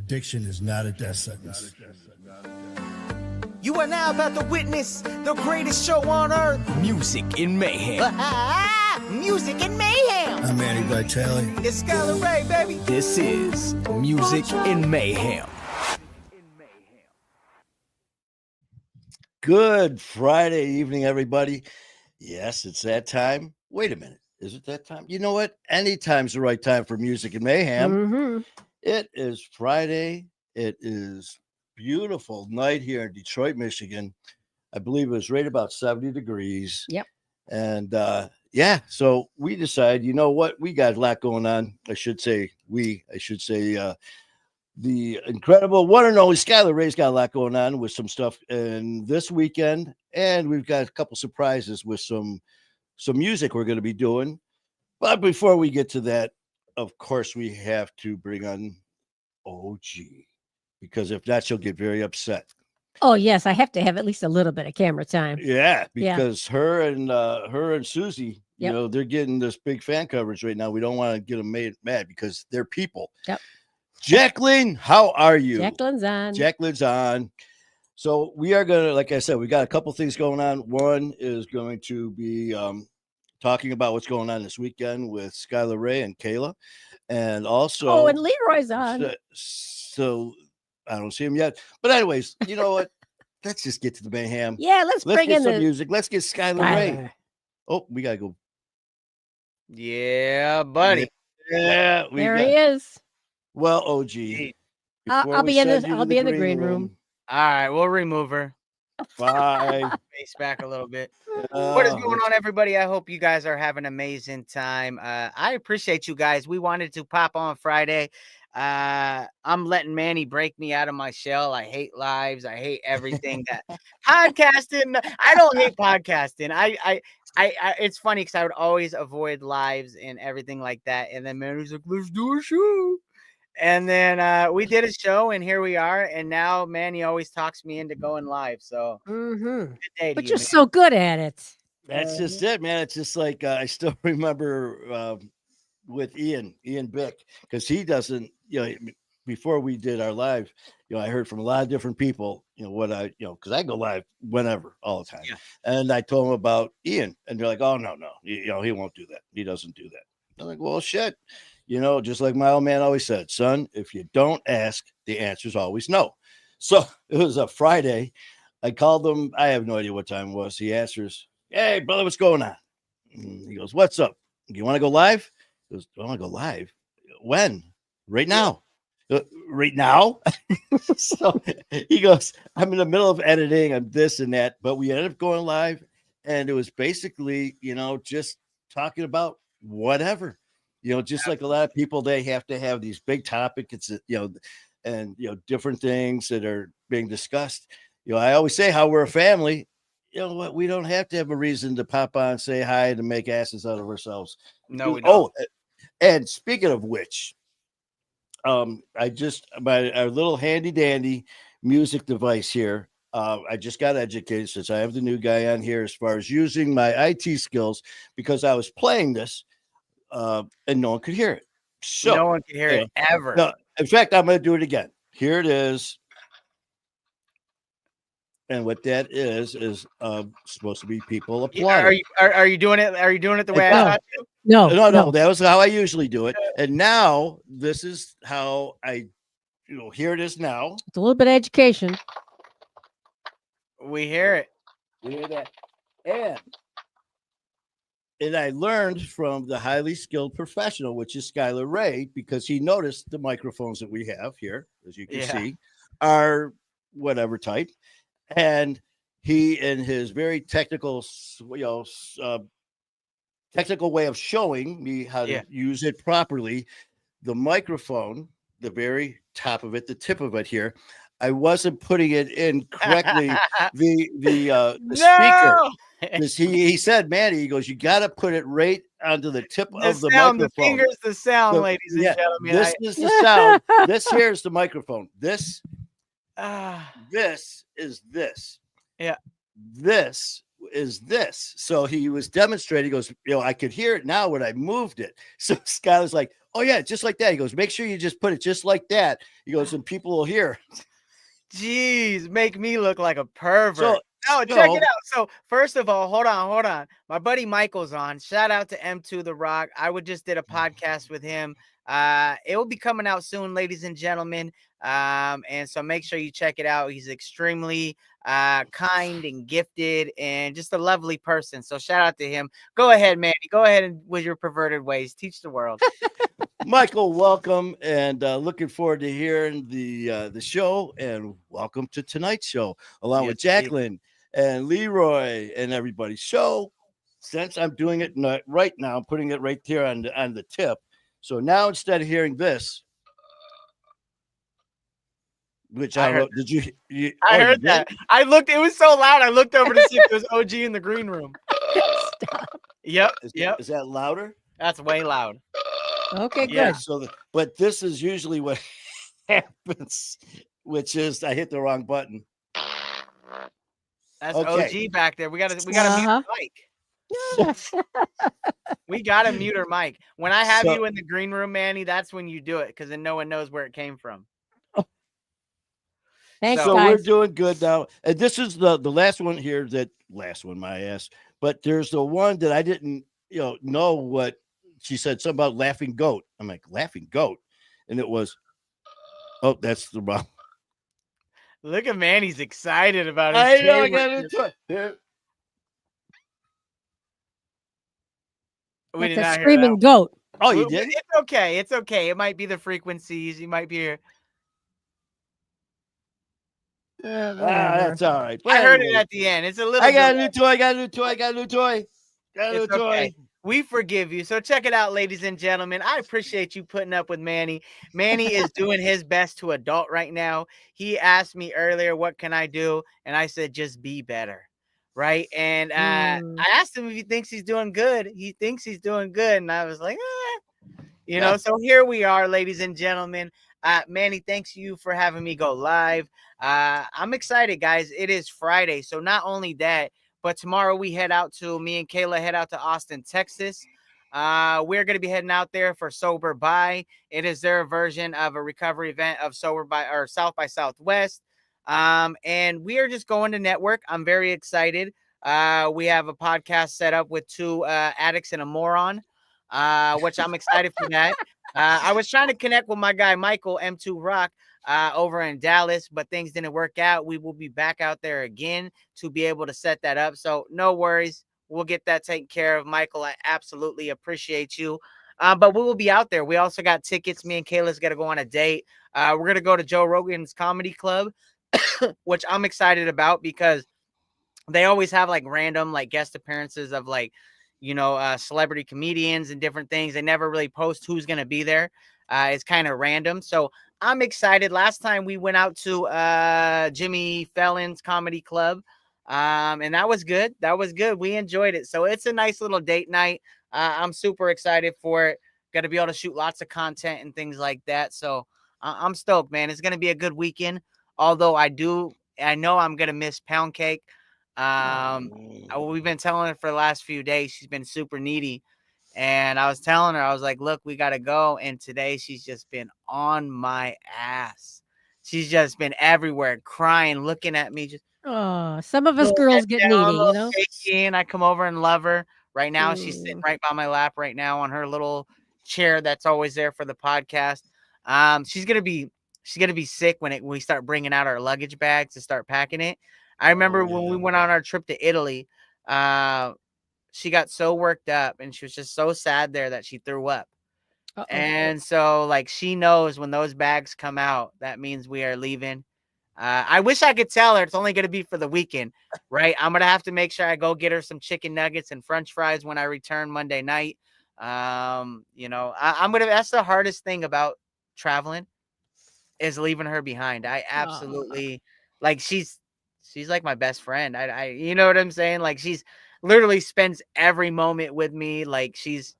Addiction is not a death sentence. You are now about to witness the greatest show on earth. Music in Mayhem. Music in Mayhem. I'm Manny Vitale. It's Skyler Ray, baby. This is Music in Mayhem. Good Friday evening, everybody. Yes, it's that time. Wait a minute. Is it that time? You know what? Anytime's the right time for Music in Mayhem. Mm-hmm. It is Friday. It is beautiful night here in Detroit, Michigan. I believe it was right about 70 degrees. Yep. And so we decided, you know what? We got a lot going on. I should say the incredible one and only Skyler Ray's got a lot going on with some stuff in this weekend. And we've got a couple surprises with some music we're going to be doing. But before we get to that, of course, we have to bring on OG, because if not, she'll get very upset. Oh, yes. I have to have at least a little bit of camera time. Yeah, because her and Susie, Yep. you know, they're getting this big fan coverage right now. We don't want to get them mad because they're people. Yep. Jacqueline, how are you? Jacqueline's on. So we are going to, like I said, we got a couple things going on. One is going to be talking about what's going on this weekend with Skyler Ray and Kayla. And also... and Leroy's on. So I don't see him yet. But anyways, you know what? Let's just get to the mayhem. Yeah, let's bring get in some the music. Let's get Skyler Ray. Oh, we got to go. Yeah, buddy. Yeah, there he is. Well, OG. I'll be in the green room. All right, we'll remove her. Bye. Face back a little bit. What is going on, everybody? I hope you guys are having an amazing time. I appreciate you guys. We wanted to pop on Friday. I'm letting Manny break me out of my shell. I hate lives. I hate everything that podcasting. I don't hate podcasting. I it's funny because I would always avoid lives and everything like that. And then Manny's like, let's do a show. And then we did a show, and here we are. And now Manny always talks me into going live. So, good day to but you, you're man. so good at it. That's just it, man. It's just like I still remember with Ian Bick, because he doesn't, you know, before we did our live, you know, I heard from a lot of different people, you know, what because I go live whenever, all the time. Yeah. And I told them about Ian, and they're like, oh, no, you know, he won't do that. He doesn't do that. I'm like, well, shit. You know, just like my old man always said, son, if you don't ask, the answer is always no. So it was a Friday. I called him. I have no idea what time it was. He answers, hey, brother, what's going on? And he goes, what's up? You want to go live? He goes, I want to go live. When? Right now. Right now? So he goes, I'm in the middle of editing. I'm this and that. But we ended up going live. And it was basically, you know, just talking about whatever. You know, just like a lot of people, they have to have these big topics, it's, you know, and, you know, different things that are being discussed. You know, I always say how we're a family. You know what? We don't have to have a reason to pop on, say hi, to make asses out of ourselves. No, we don't. Oh, and speaking of which, our little handy dandy music device here. I just got educated since I have the new guy on here as far as using my IT skills, because I was playing this. And no one could hear it. So no one could hear it ever. No, in fact, I'm going to do it again. Here it is. And what that is supposed to be people applauding. Are you doing it? Are you doing it the way I thought you? No. That was how I usually do it. And now this is how here it is now. It's a little bit of education. We hear it. We hear that. And I learned from the highly skilled professional, which is Skyler Ray, because he noticed the microphones that we have here, as you can see, are whatever type. And he, in his very technical way of showing me how to use it properly, the microphone, the very top of it, the tip of it here, I wasn't putting it in correctly. the speaker. He said, Manny, he goes, you got to put it right onto the tip of the microphone. The finger's the sound, ladies and gentlemen. This is the sound. This here is the microphone. This is this. Yeah. This is this. So he was demonstrating. He goes, I could hear it now when I moved it. So Skyler's like, oh yeah, just like that. He goes, make sure you just put it just like that. He goes, and people will hear. Jeez, make me look like a pervert. So, No, check it out. So, first of all, hold on. My buddy Michael's on. Shout out to M2 The Rock. Just did a podcast with him. It will be coming out soon, ladies and gentlemen. And so make sure you check it out. He's extremely kind and gifted and just a lovely person. So shout out to him. Go ahead, Manny. Go ahead and with your perverted ways. Teach the world. Michael, welcome, and looking forward to hearing the show. And welcome to tonight's show, along with Jacqueline and Leroy and everybody. So, since I'm doing it right now, I'm putting it right there on the tip. So now instead of hearing this, which I don't know, did you I heard that. I looked. It was so loud. I looked over to see if it was OG in the green room. Stop. Yep. Is that louder? That's way loud. Okay, Yeah. good. So, but this is usually what happens, which is I hit the wrong button. That's OG back there. We gotta mute her mic. We gotta mute her mic. When I have you in the green room, Manny, that's when you do it, because then no one knows where it came from. Thanks, so guys. we're doing good now. And this is the last one here. That last one, my ass. But there's the one that I didn't, know what she said. Something about laughing goat. I'm like, laughing goat, and it was. Oh, that's the wrong. Look at Manny's excited about it. I know. I got into it. Here. We did That's not a hear screaming that. goat. Oh, you did? It's okay. It's okay. It might be the frequencies. You might be here. That's all right. I heard it at the end. It's a little. I got a new toy. I got a new toy. I got a new toy. Got a new toy. Okay. We forgive you. So check it out, ladies and gentlemen. I appreciate you putting up with Manny. Manny is doing his best to adult right now. He asked me earlier, what can I do? And I said, just be better. Right. And I asked him if he thinks he's doing good. He thinks he's doing good. And I was like, so here we are, ladies and gentlemen. Manny, thanks you for having me go live. I'm excited, guys. It is Friday. So not only that, but tomorrow me and Kayla head out to Austin, Texas. We're going to be heading out there for Sober By. It is their version of a recovery event of Sober By or South by Southwest. And we are just going to network. I'm very excited. We have a podcast set up with two addicts and a moron, which I'm excited for that. I was trying to connect with my guy, Michael, M2 Rock, over in Dallas, but things didn't work out. We will be back out there again to be able to set that up. So no worries. We'll get that taken care of. Michael, I absolutely appreciate you. But we will be out there. We also got tickets. Me and Kayla's got to go on a date. We're going to go to Joe Rogan's Comedy Club, which I'm excited about because they always have like random like guest appearances of like, celebrity comedians and different things. They never really post who's going to be there. It's kind of random. So I'm excited. Last time we went out to Jimmy Fallon's Comedy Club, and that was good. We enjoyed it. So it's a nice little date night. I'm super excited for it. Got to be able to shoot lots of content and things like that. So I'm stoked, man. It's going to be a good weekend. Although I know I'm going to miss Pound Cake. We've been telling her for the last few days. She's been super needy. And I was telling her, I was like, look, we got to go. And today she's just been on my ass. She's just been everywhere, crying, looking at me. Some of us girls get needy, shaky, and I come over and love her. Right now, she's sitting right by my lap right now on her little chair that's always there for the podcast. She's gonna be sick when we start bringing out our luggage bags to start packing it. I remember when we went on our trip to Italy. She got so worked up and she was just so sad there that she threw up. And so like she knows when those bags come out, that means we are leaving. I wish I could tell her it's only going to be for the weekend, right? I'm going to have to make sure I go get her some chicken nuggets and French fries when I return Monday night. That's the hardest thing about traveling is leaving her behind. I absolutely like, she's like my best friend. I you know what I'm saying? Like she's literally spends every moment with me. Like she's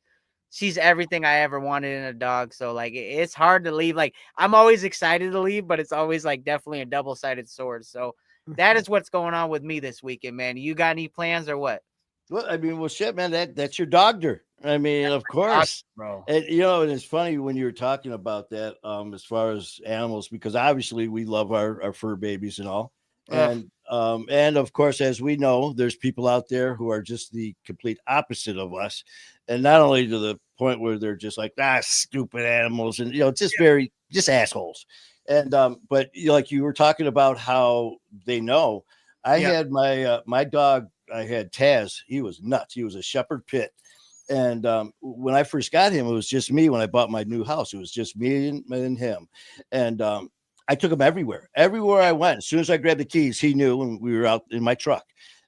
everything I ever wanted in a dog. So like it's hard to leave. Like I'm always excited to leave, but it's always like definitely a double-sided sword. So that is what's going on with me this weekend, man. You got any plans or what? Well, I mean, shit, man, that's your dogder. I mean, of Awesome, course. bro. And and it's funny when you were talking about that, as far as animals, because obviously we love our fur babies and all. Ugh. And of course, as we know, there's people out there who are just the complete opposite of us. And not only to the point where they're just like, stupid animals, and just assholes. And but like you were talking about how they know. I Yeah. had my dog, I had Taz, he was nuts. He was a shepherd pit. And when I first got him, it was just me. When I bought my new house, it was just me and him. And I took him everywhere I went. As soon as I grabbed the keys, he knew, and we were out in my truck.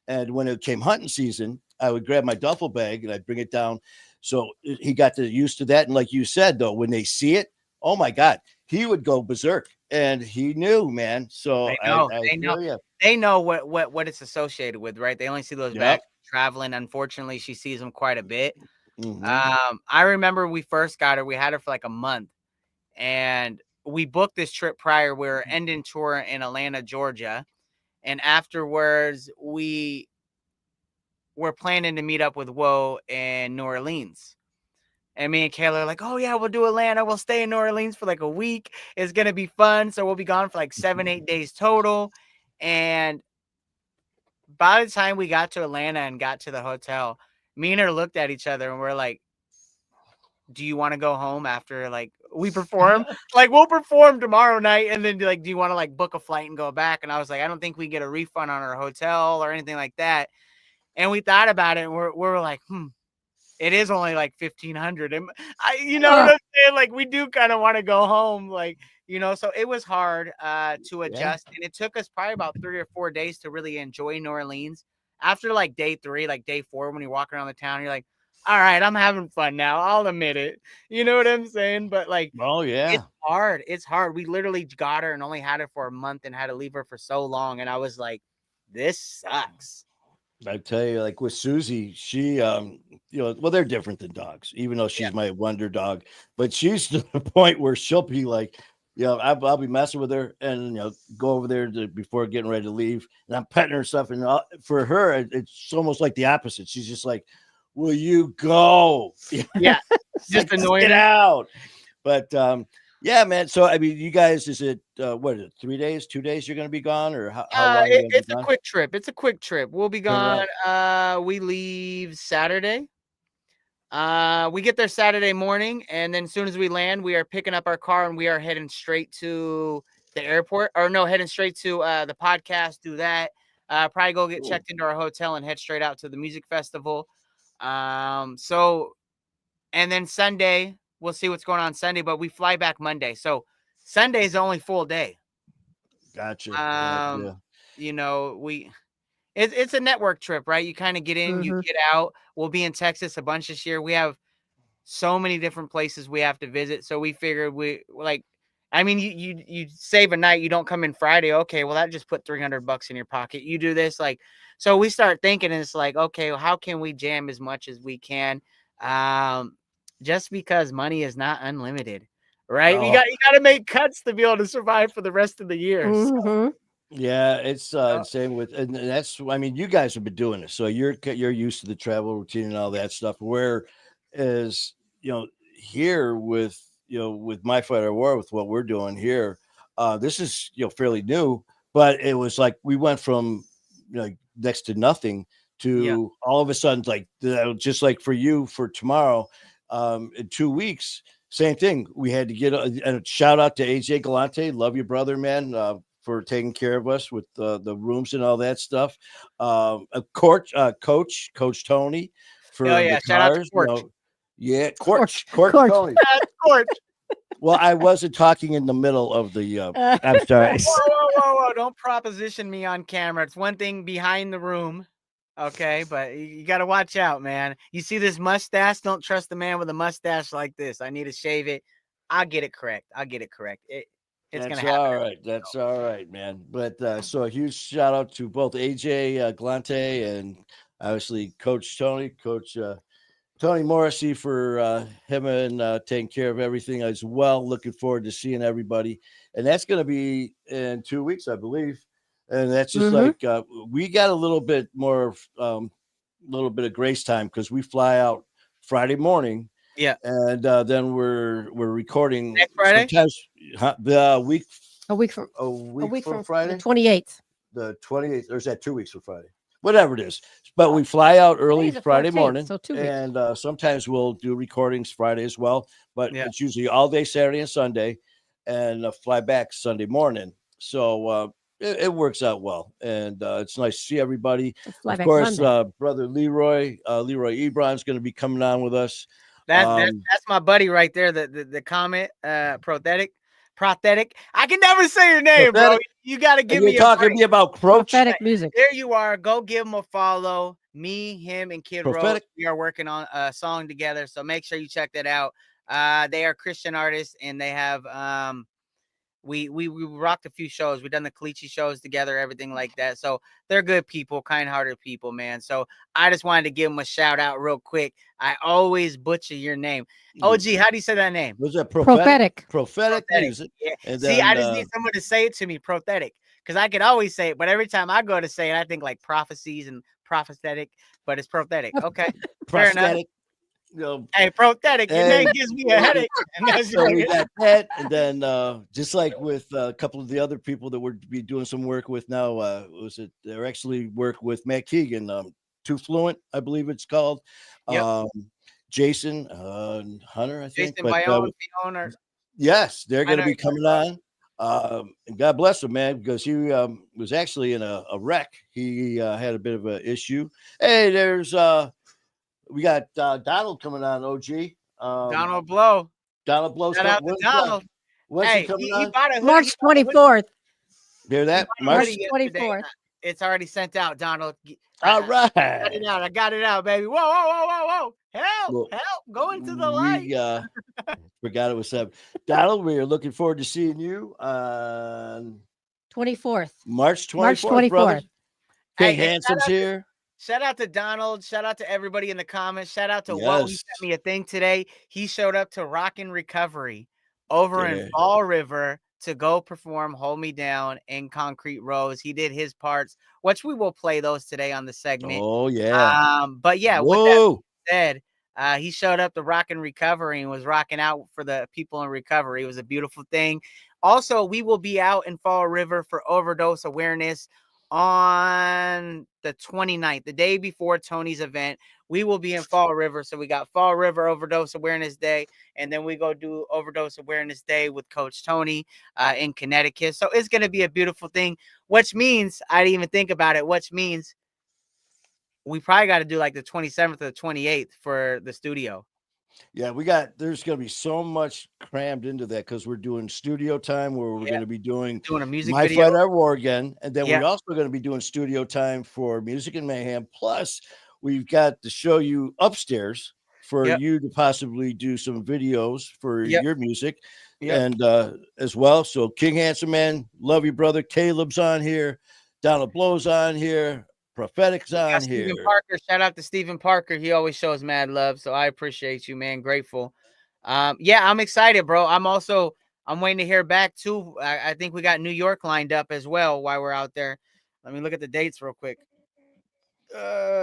And when it came hunting season, I would grab my duffel bag and I'd bring it down. So he got used to that. And like you said, though, when they see it, oh my God, he would go berserk. And he knew, man. So They know. I They know. feel you. They know what it's associated with, right? They only see those Yep. bags traveling. Unfortunately, she sees them quite a bit. Mhm. I remember we first got her. We had her for like a month, and we booked this trip prior. We were ending tour in Atlanta, Georgia, and afterwards we were planning to meet up with Woe in New Orleans. And me and Kayla are like, oh yeah, we'll do Atlanta. We'll stay in New Orleans for like a week. It's gonna be fun. So we'll be gone for like 7-8 days total. And by the time we got to Atlanta and got to the hotel, me and her looked at each other and we're like, do you want to go home after like we perform? Like we'll perform tomorrow night, and then like, do you want to like book a flight and go back? And I was like, I don't think we get a refund on our hotel or anything like that. And we thought about it, and we're like, it is only like 1,500. And you know what I'm saying? Like we do kind of want to go home, like, so it was hard to adjust. And it took us probably about 3 or 4 days to really enjoy New Orleans. After like day 3, like day 4, when you walk around the town, you're like, all right, I'm having fun now. I'll admit it. You know what I'm saying? But like, Oh yeah. it's hard. It's hard. We literally got her and only had her for a month and had to leave her for so long. And I was like, this sucks. I tell you, like with Susie, she, well, they're different than dogs, even though she's my wonder dog. But she's to the point where she'll be like, I'll be messing with her and go over there before getting ready to leave, and I'm petting her and stuff. And for her, it's almost like the opposite. She's just like, "Will you go?" Yeah, just like, annoying. Get out. But yeah, man. So I mean, you guys, is it what is it? 3 days, 2 days? You're going to be gone, or how long? It's a quick trip. It's a quick trip. We'll be gone. We leave Saturday. We get there Saturday morning, and then as soon as we land, we are picking up our car and we are heading straight to the airport. Or no, heading straight to the podcast. Do that. Probably go get checked into our hotel and head straight out to the music festival. So, and then Sunday, we'll see what's going on Sunday, but we fly back Monday. So Sunday is the only full day. Gotcha. It's a network trip, right? You kind of get in, you get out. We'll be in Texas a bunch this year. We have so many different places we have to visit. So we figured you save a night, you don't come in Friday. Okay, well, that just put $300 in your pocket. You do this, like, so we start thinking, and it's like, okay, well, how can we jam as much as we can? Just because money is not unlimited, right? You got to make cuts to be able to survive for the rest of the year. So. Yeah, it's same with, and that's, I mean, you guys have been doing this, so you're used to the travel routine and all that stuff. Whereas, here with with My Fight or War, with what we're doing here, this is fairly new, but it was like we went from next to nothing to all of a sudden, like just like for you for tomorrow, in 2 weeks, same thing. We had to get a shout out to AJ Galante, love your brother, man. For taking care of us with the rooms and all that stuff. Coach Tony for the shout out to Coach. Coach Tony. Coach. Well, I wasn't talking in the middle of the. I'm sorry. Whoa! Don't proposition me on camera. It's one thing behind the room, okay, but you got to watch out, man. You see this mustache? Don't trust the man with a mustache like this. I need to shave it. I'll get it correct. It's That's gonna happen. all right. That's all right, man. But so a huge shout out to both AJ Galante and obviously Coach Tony, Coach Tony Morrissey for him and taking care of everything as well. Looking forward to seeing everybody, and that's going to be in 2 weeks, I believe. And that's just like we got a little bit more, little bit of grace time because we fly out Friday morning. Yeah. And then we're recording Next Friday? sometimes the week A week from a week from Friday, the 28th. the 28th, or is that 2 weeks from Friday? Whatever it is. But we fly out early Today's the Friday 14th, morning. so 2 weeks. And sometimes we'll do recordings Friday as well. But Yeah. it's usually all day Saturday and Sunday, and fly back Sunday morning. So it works out well. And it's nice to see everybody. Fly Of back course, Monday. brother Leroy Ebron's going to be coming on with us. That's my buddy right there. The comment, prosthetic. I can never say your name, bro. Prosthetic? You got to And give you're me a talking to break. me about Croach. Prophetic music. There you are. Go give him a follow. Me, him, and Kid Rose. Prophetic? We are working on a song together, so make sure you check that out. They are Christian artists, and they have we rocked a few shows. We've done the Kalichi shows together, everything like that. So they're good people, kind-hearted people, man. So I just wanted to give them a shout out real quick. I always butcher your name. OG, how do you say that name? Was that Prophetic. Prophetic music. Yeah. And See, then, I just need someone to say it to me, prosthetic, because I could always say it, but every time I go to say it, I think like prophecies and prophetic, but it's prosthetic. Okay, fair enough. prosthetic. You know, Hey, prosthetic, your And- name gives me a headache. And that's so we it. got that, and then just like with a couple of the other people that we're be doing some work with now, they're actually work with Matt Keegan, Too Fluent, I believe it's called. Yep. Jason Hunter, I think. Jason Bayonne, Fiona. Yes, they're going to know be coming on. And God bless him, man, because he was actually in a wreck. He had a bit of an issue. Hey, there's we got Donald coming on, OG. Donald Blow. Donald Blow's Shout out to Donald. When's Hey, he coming he on? bought a hoodie. March 24th. Hear that? March March. 24th. It's already sent out, Donald. All right. I got it out, baby. Whoa. Help. Well, Help. Go into the light. We forgot it was 7. Donald, we are looking forward to seeing you on 24th. March 24th. March 24th. Brother. Hey, King Handsome's here. Shout out to Donald. Shout out to everybody in the comments. Shout out to Whoa. He Yes. sent me a thing today. He showed up to Rockin' Recovery over in Yeah. Fall River to go perform Hold Me Down in Concrete Rose. He did his parts, which we will play those today on the segment. Oh, yeah. But yeah, with that Whoa. said, he showed up to Rockin' Recovery and was rocking out for the people in recovery. It was a beautiful thing. Also, we will be out in Fall River for overdose awareness on the 29th, the day before Tony's event. We will be in Fall River. So we got Fall River Overdose Awareness Day, and then we go do Overdose Awareness Day with Coach Tony in Connecticut. So it's going to be a beautiful thing, which means I didn't even think about it, which means we probably got to do like the 27th or the 28th for the studio. Yeah, there's going to be so much crammed into that because we're doing studio time where we're going to be doing a music My video. Fight Our War again. And then we're also going to be doing studio time for Music and Mayhem. Plus, we've got to show you upstairs for you to possibly do some videos for your music and as well. So King Handsome Man, love you, brother. Caleb's on here. Donald Blow's on here. Prophetic's on here. Stephen Parker, shout out to Stephen Parker. He always shows mad love, so I appreciate you, man. Grateful. Yeah, I'm excited, bro. I'm waiting to hear back too. I think we got New York lined up as well while we're out there. Let me look at the dates real quick.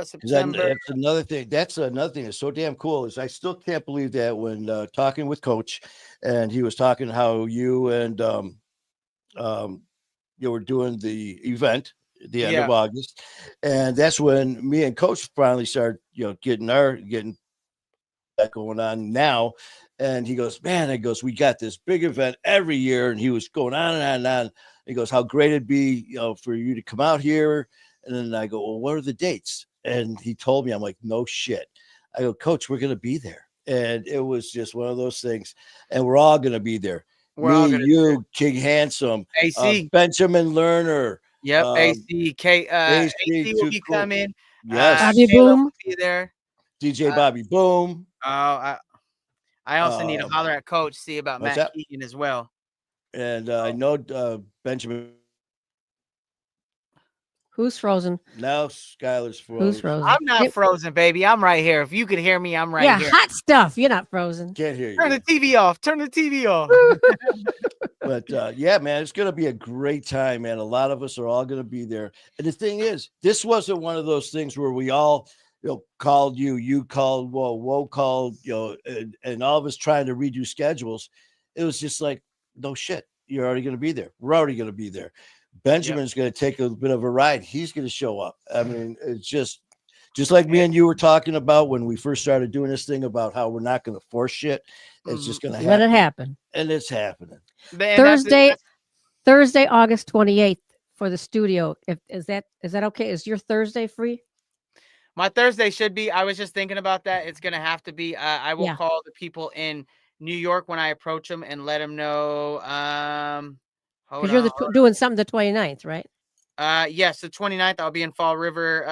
September. That's another thing. That's so damn cool. Is I still can't believe that when talking with Coach, and he was talking how you and you were doing the event at the end of August, and that's when me and Coach finally started, getting that going on now. And he goes, man, we got this big event every year, and he was going on and on and on. He goes, how great it'd be, for you to come out here. And then I go, well, what are the dates? And he told me, I'm like, no shit. I go, Coach, we're going to be there. And it was just one of those things. And we're all going to be there. You, King Handsome, AC, Benjamin Lerner. Yep, AC, AC will be coming. Yes, Bobby Boom will be there. DJ Bobby Boom. I also need to holler at Coach, see about Matt Keegan as well. And I know Benjamin. Who's frozen? Now Skyler's frozen. Who's frozen? I'm not frozen, baby. I'm right here. If you could hear me, I'm right here. Yeah, hot stuff. You're not frozen. Can't hear you. Turn the TV off. Turn the TV off. But yeah, man, it's going to be a great time, man. A lot of us are all going to be there. And the thing is, this wasn't one of those things where we all called you called Whoa called, and all of us trying to redo schedules. It was just like, no shit. You're already going to be there. We're already going to be there. Benjamin's going to take a bit of a ride. He's going to show up. I mean, it's just like me and you were talking about when we first started doing this thing about how we're not going to force shit. It's just going to happen. Let it happen. And it's happening. Thursday, August 28th for the studio. Is that okay? Is your Thursday free? My Thursday should be. I was just thinking about that. It's going to have to be. I will call the people in New York when I approach them and let them know. Because you're doing something the 29th, right? Yes, the 29th. I'll be in Fall River,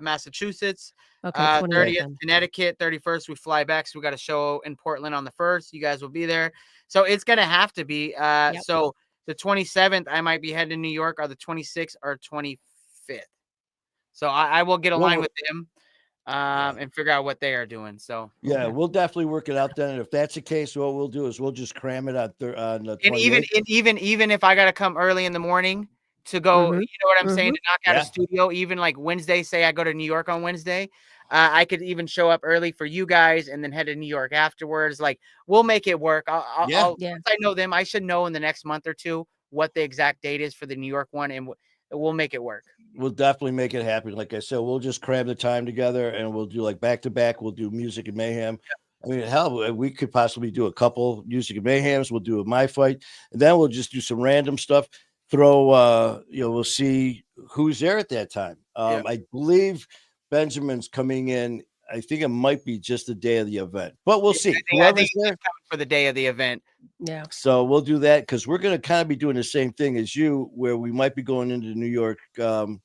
Massachusetts. Okay, 30th, Connecticut. 31st, we fly back. So we got a show in Portland on the 1st. You guys will be there. So it's going to have to be. So the 27th, I might be heading to New York, or the 26th or 25th. So I will get aligned with them and figure out what they are doing. So we'll definitely work it out then. And if that's the case, what we'll do is we'll just cram it on the 28th. And even if I got to come early in the morning to go, you know what I'm saying, to knock out a studio, even like Wednesday, say I go to New York on Wednesday, I could even show up early for you guys and then head to New York afterwards. Like, we'll make it work. Once I know them, I should know in the next month or two what the exact date is for the New York one, and we'll make it work. We'll definitely make it happen. Like I said, we'll just cram the time together and we'll do like back to back. We'll do Music and Mayhem. I mean, hell, we could possibly do a couple Music and Mayhems. We'll do a My Fight, and then we'll just do some random stuff. We'll see who's there at that time. I believe Benjamin's coming in. I think it might be just the day of the event, but we'll see. I think he's coming for the day of the event. Yeah. So we'll do that because we're going to kind of be doing the same thing as you, where we might be going into New York to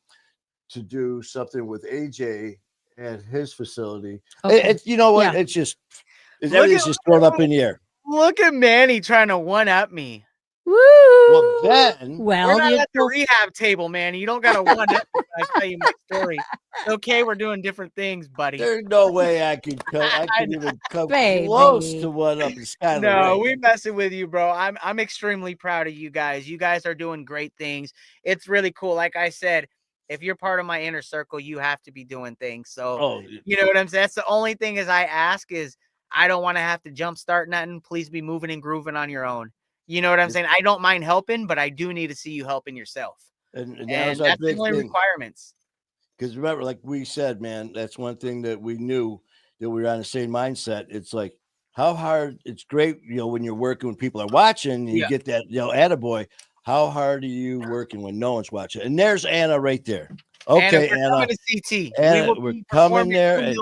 do something with AJ at his facility. Okay. You know what? It's just everything's just thrown up in the air. Look at Manny trying to one up me. Woo! Well, then we're not at the rehab table, man. You don't got to one up me when I tell you my story. Okay, we're doing different things, buddy. There's no way I can even come close to one up Skyler. No, we messing with you, bro. I'm extremely proud of you guys. You guys are doing great things. It's really cool. Like I said, if you're part of my inner circle, you have to be doing things. So you know what I'm saying? That's the only thing is I ask is I don't want to have to jumpstart nothing. Please be moving and grooving on your own. You know what I'm saying? I don't mind helping, but I do need to see you helping yourself. And that's the only requirements. Because remember, like we said, man, that's one thing that we knew that we were on the same mindset. It's like how hard it's great, when you're working when people are watching, and you get that, attaboy. How hard are you working when no one's watching? And there's Anna right there. Okay, Anna. Coming to CT. Anna, we're coming there.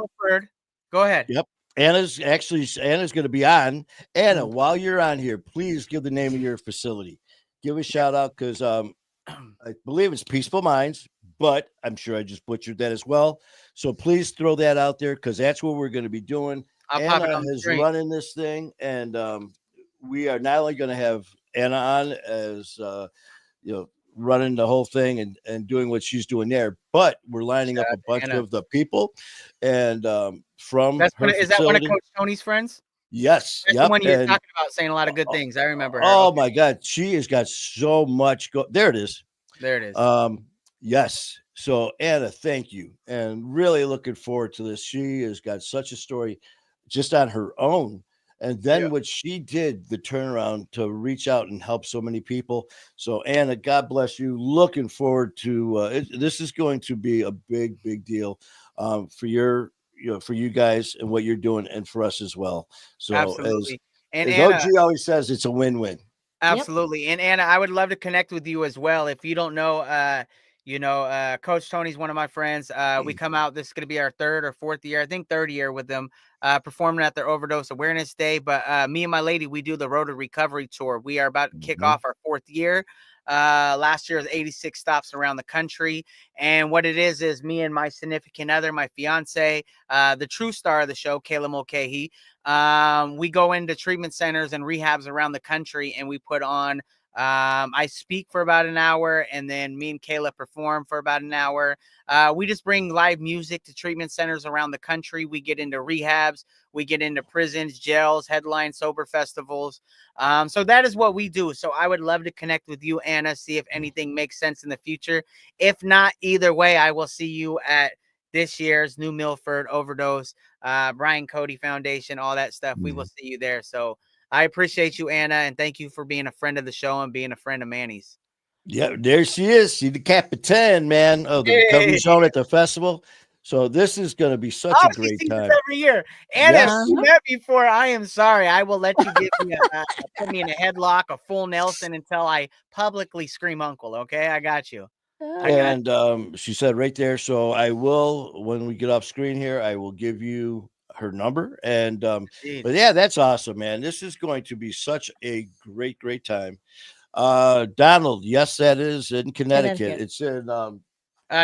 Go ahead. Yep. Anna's going to be on. Anna, while you're on here, please give the name of your facility. Give a shout out because I believe it's Peaceful Minds, but I'm sure I just butchered that as well. So please throw that out there because that's what we're going to be doing. Anna is running this thing, and we are not only going to have Anna on as running the whole thing and doing what she's doing there, but we're lining up a bunch of the people and is that one of Coach Tony's friends? Yes. That's the one you're talking about, saying a lot of good things. I remember her. Oh my God, she has got so much there it is. Yes. So Anna, thank you, and really looking forward to this. She has got such a story just on her own. And then what she did, the turnaround to reach out and help so many people. So Anna, God bless you. Looking forward to this is going to be a big, big deal for you guys and what you're doing, and for us as well. So absolutely. As Anna, OG always says, it's a win-win. Absolutely. And Anna, I would love to connect with you as well. If you don't know, Coach Tony's one of my friends. We come out, this is going to be our third or fourth year, I think third year with them, performing at their Overdose Awareness Day. But me and my lady, we do the Road to Recovery Tour. We are about to kick off our fourth year. Last year was 86 stops around the country. And what it is me and my significant other, my fiance, the true star of the show, Kayla Mulcahy, we go into treatment centers and rehabs around the country, and we put on I speak for about an hour, and then me and Kayla perform for about an hour. We just bring live music to treatment centers around the country. We get into rehabs, we get into prisons, jails, headline sober festivals. So that is what we do. So I would love to connect with you, Anna, see if anything makes sense in the future. If not, either way, I will see you at this year's New Milford Overdose, Brian Cody Foundation, all that stuff. We will see you there. So I appreciate you, Anna, and thank you for being a friend of the show and being a friend of Manny's. Yeah, there she is. She the Capitan, man, of the recovery zone at the festival. So this is going to be such a She great sees time. this every year. Anna, if Yes. you met before, I am sorry. I will let you give me put me in a headlock, a full Nelson until I publicly scream uncle. Okay, I got you. I got And she said right there. So I will, when we get off screen here, I will give you her number. And you. but yeah, that's awesome, man. This is going to be such a great time. Donald, yes, that is in Connecticut. Connecticut. It's in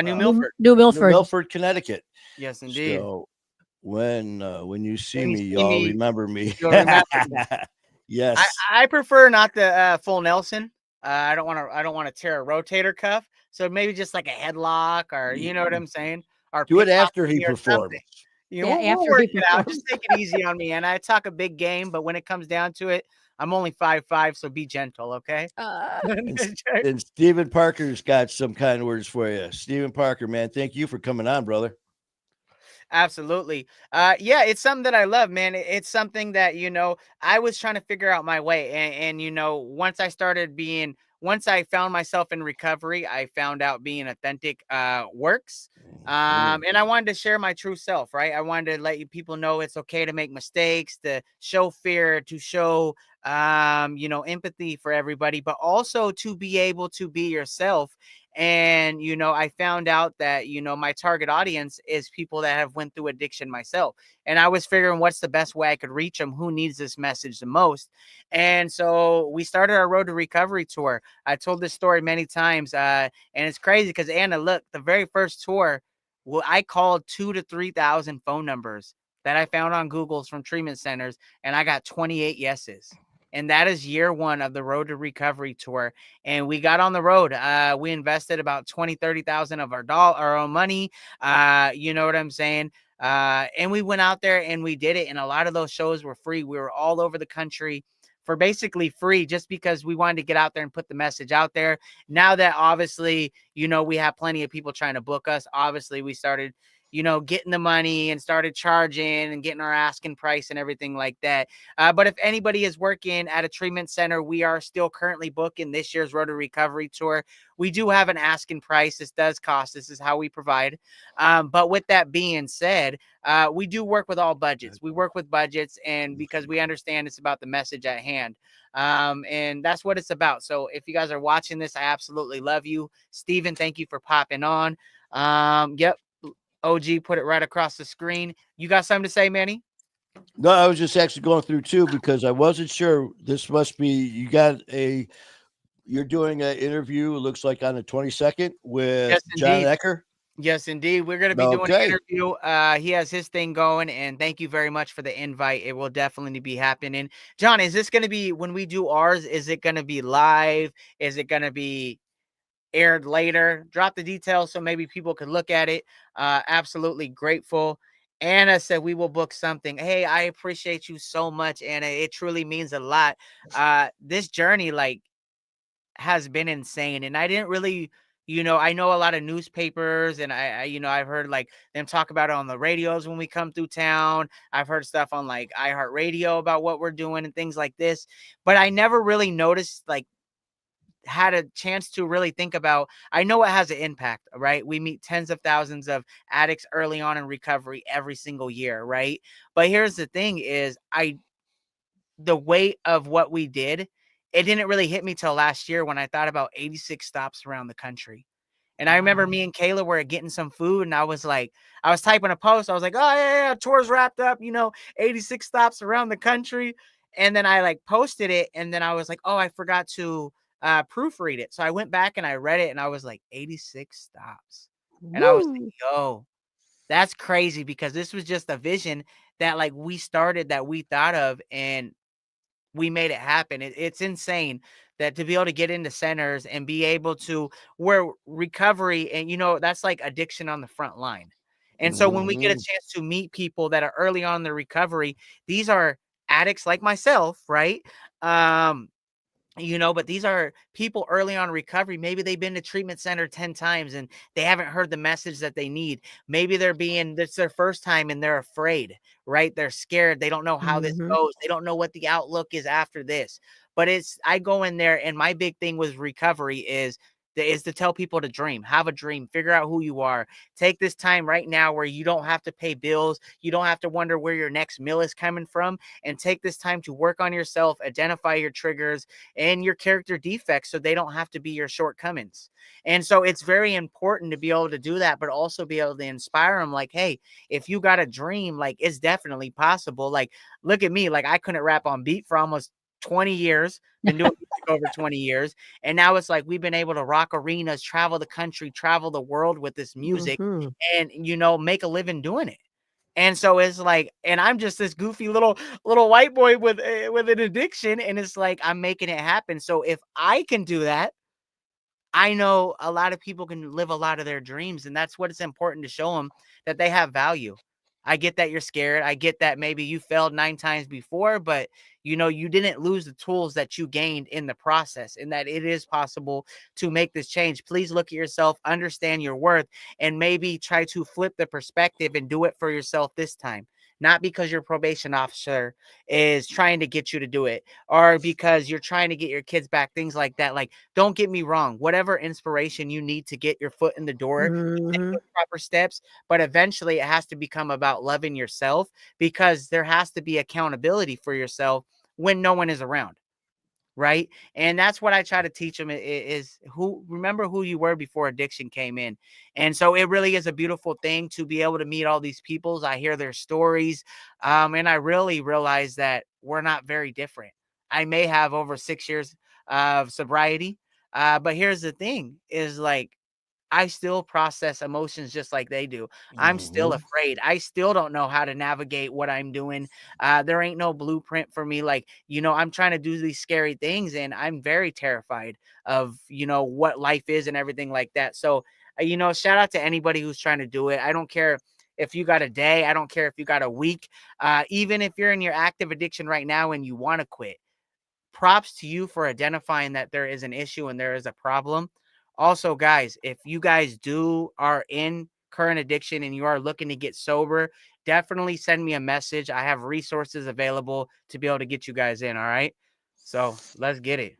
New Milford. New New Milford. Milford, Connecticut. Yes, indeed. So when you see When you me, see y'all me, remember me. you'll remember me. Yes. I prefer not the full Nelson. I don't want to tear a rotator cuff. So maybe just like a headlock, or you know what I'm saying, or Do it after pickpocket he me or performs. something. You know, Yeah, we'll after work he it out. performs. Just take it easy on me. And I talk a big game, but when it comes down to it, I'm only 5'5", so be gentle, okay? And Stephen Parker's got some kind words for you. Stephen Parker, man, thank you for coming on, brother. Absolutely. Yeah, it's something that I love, man. It's something that, I was trying to figure out my way. And once I found myself in recovery, I found out being authentic works. And I wanted to share my true self, right? I wanted to let people know it's okay to make mistakes, to show fear, to show, empathy for everybody, but also to be able to be yourself. And I found out that my target audience is people that have went through addiction myself, and I was figuring what's the best way I could reach them, who needs this message the most. And so we started our Road to Recovery tour. I told this story many times, and it's crazy because, Anna, look, the very first tour, well, I called 2,000 to 3,000 phone numbers that I found on Google's from treatment centers, and I got 28 yeses. And that is year one of the Road to Recovery tour. And we got on the road. We invested about 30,000 of our own money. You know what I'm saying? And we went out there and we did it. And a lot of those shows were free. We were all over the country for basically free, just because we wanted to get out there and put the message out there. Now that obviously, we have plenty of people trying to book us, obviously we started, getting the money and started charging and getting our asking price and everything like that. But if anybody is working at a treatment center, we are still currently booking this year's Road to Recovery tour. We do have an asking price. This does cost. This is how we provide. But with that being said, we do work with all budgets. We work with budgets, and because we understand it's about the message at hand. And that's what it's about. So if you guys are watching this, I absolutely love you. Steven, thank you for popping on. Yep. OG put it right across the screen. You got something to say, Manny? No, I was just actually going through too, because I wasn't sure. This must be, you're doing an interview, it looks like on the 22nd with Yes, John indeed. Ecker. Yes, indeed. We're going to be doing an interview. He has his thing going, and thank you very much for the invite. It will definitely be happening. John, is this going to be, when we do ours, is it going to be live? Is it going to be aired later? Drop the details so maybe people could look at it. Absolutely grateful. Anna said we will book something. Hey, I appreciate you so much, Anna. It truly means a lot. This journey has been insane, and I didn't really, I know a lot of newspapers, and I've heard them talk about it on the radios when we come through town. I've heard stuff on iHeartRadio about what we're doing and things like this, but I never really noticed had a chance to really think about. I know it has an impact, right? We meet tens of thousands of addicts early on in recovery every single year, right? But here's the thing is, the weight of what we did, it didn't really hit me till last year when I thought about 86 stops around the country. And I remember me and Kayla were getting some food, and I was typing a post. I was like, oh yeah, tour's wrapped up, 86 stops around the country. And then I posted it, and then I was like, oh, I forgot to proofread it. So I went back and I read it, and I was like, 86 stops. And I was like, yo, that's crazy, because this was just a vision that we started, that we thought of, and we made it happen. It's insane that to be able to get into centers and be able to, where recovery, and that's like addiction on the front line. And so when we get a chance to meet people that are early on in their recovery, these are addicts like myself, right? but these are people early on recovery. Maybe they've been to treatment center 10 times and they haven't heard the message that they need. Maybe it's their first time and they're afraid, right? They're scared. They don't know how this Mhm. goes. They don't know what the outlook is after this. But I go in there, and my big thing with recovery is to tell people to dream, have a dream, figure out who you are. Take this time right now where you don't have to pay bills. You don't have to wonder where your next meal is coming from, and take this time to work on yourself, identify your triggers and your character defects so they don't have to be your shortcomings. And so it's very important to be able to do that, but also be able to inspire them like, hey, if you got a dream, like it's definitely possible. Like, look at me, like I couldn't rap on beat for almost 20 years, been doing music over 20 years. And now it's like we've been able to rock arenas, travel the country, travel the world with this music Mhm. and, make a living doing it. And so it's like, and I'm just this goofy little white boy with an addiction, and it's like I'm making it happen. So if I can do that, I know a lot of people can live a lot of their dreams, and that's what it's important to show them that they have value. I get that you're scared. I get that maybe you failed 9 times before, but you didn't lose the tools that you gained in the process, and that it is possible to make this change. Please look at yourself, understand your worth, and maybe try to flip the perspective and do it for yourself this time. Not because your probation officer is trying to get you to do it, or because you're trying to get your kids back, things like that. Like, don't get me wrong, whatever inspiration you need to get your foot in the door, take Mhm. those proper steps, but eventually it has to become about loving yourself, because there has to be accountability for yourself when no one is around. Right. And that's what I try to teach them is remember who you were before addiction came in. And so it really is a beautiful thing to be able to meet all these peoples. I hear their stories. And I really realize that we're not very different. I may have over 6 years of sobriety. But here's the thing is like, I still process emotions just like they do. I'm still Mhm. afraid. I still don't know how to navigate what I'm doing. There ain't no blueprint for me. Like, I'm trying to do these scary things, and I'm very terrified of, what life is and everything like that. So, shout out to anybody who's trying to do it. I don't care if you got a day. I don't care if you got a week. Even if you're in your active addiction right now and you want to quit, props to you for identifying that there is an issue and there is a problem. Also, guys, if you guys are in current addiction and you are looking to get sober, definitely send me a message. I have resources available to be able to get you guys in. All right. So let's get it.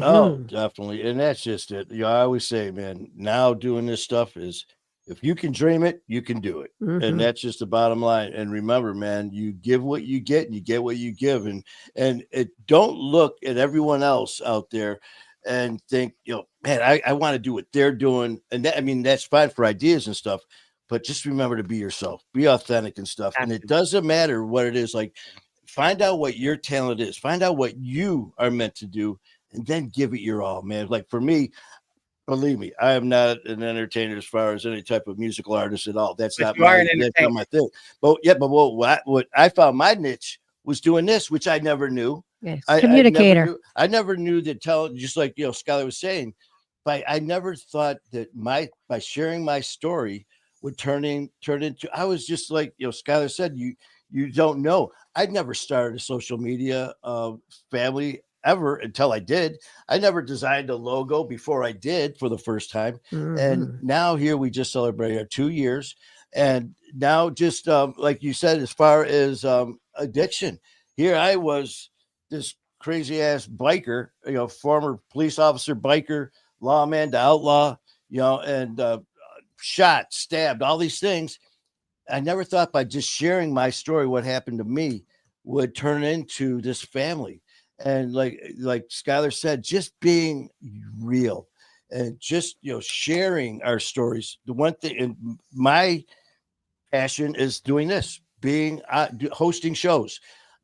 Oh, Mhm. definitely. And that's just it. I always say, man, now doing this stuff is if you can dream it, you can do it. And Mhm. that's just the bottom line. And remember, man, you give what you get and you get what you give. And don't look at everyone else out there and think, man, I want to do what they're doing. And that, I mean, that's fine for ideas and stuff, but just remember to be yourself, be authentic and stuff. Have And it to. doesn't matter what it is. Like, find out what your talent is, find out what you are meant to do, and then give it your all, man. Like for me, believe me, I am not an entertainer as far as any type of musical artist at all. But you are an That's not entertainer. my thing. But yeah, but what I found my niche was doing this, which I never knew. Yes. I never Communicator. knew. I never knew that talent, just like Skyler was saying. But I never thought that by sharing my story would turn into. I was just like Skyler said, you don't know. I'd never started a social media family ever until I did. I never designed a logo before I did for the first time. And Mhm. now here we just celebrated our 2 years. And now just like you said, as far as addiction, here I was this crazy ass biker, former police officer, biker, lawman to outlaw, and shot, stabbed, all these things. I never thought by just sharing my story, what happened to me, would turn into this family. And like Skylar said, just being real and just sharing our stories. The one thing, and my passion is doing this, being hosting shows,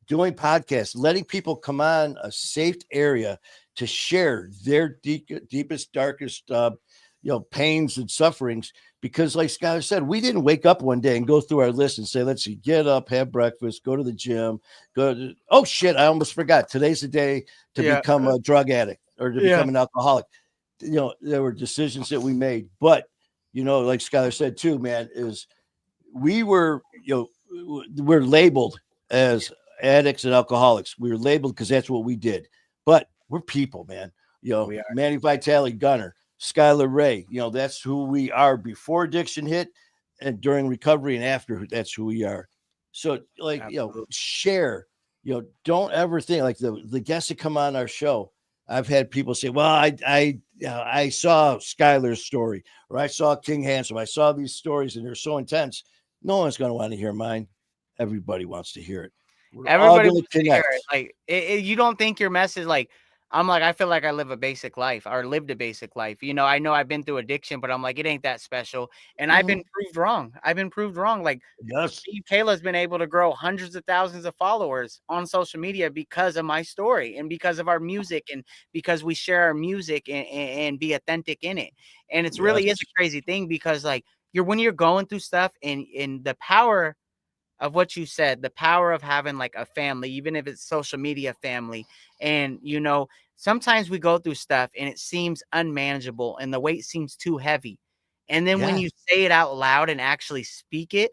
doing podcasts, letting people come on a safe area to share their deepest, darkest, pains and sufferings. Because, like Skylar said, we didn't wake up one day and go through our list and say, "Let's see, get up, have breakfast, go to the gym, oh shit, I almost forgot. Today's the day to Yeah. become a drug addict or to Yeah. become an alcoholic." There were decisions that we made, but like Skylar said too, man, is we were, we're labeled as addicts and alcoholics. We were labeled because that's what we did. But we're people, man. You know, We are. Manny Vitale, Gunner, Skyler Ray, you know, that's who we are before addiction hit and during recovery and after. That's who we are. So, like, you know, Absolutely. share, you know, don't ever think like the guests that come on our show. I've had people say, well, I saw Skyler's story or I saw King Handsome. I saw these stories and they're so intense. No one's going to want to hear mine. Everybody wants to hear it. We're all Everybody going to wants to hear connect. it. Like, you don't think your message, like, I'm like, I feel like I live a basic life or lived a basic life. You know I've been through addiction, but I'm like, it ain't that special. And I've been proved wrong. I've been proved wrong. Like, Yes. Steve Kayla's been able to grow hundreds of thousands of followers on social media because of my story and because of our music and because we share our music and be authentic in it. And it's really is Yes. a crazy thing because like when you're going through stuff and the power of what you said, the power of having like a family, even if it's social media family. And, sometimes we go through stuff and it seems unmanageable and the weight seems too heavy. And then when Yeah. you say it out loud and actually speak it,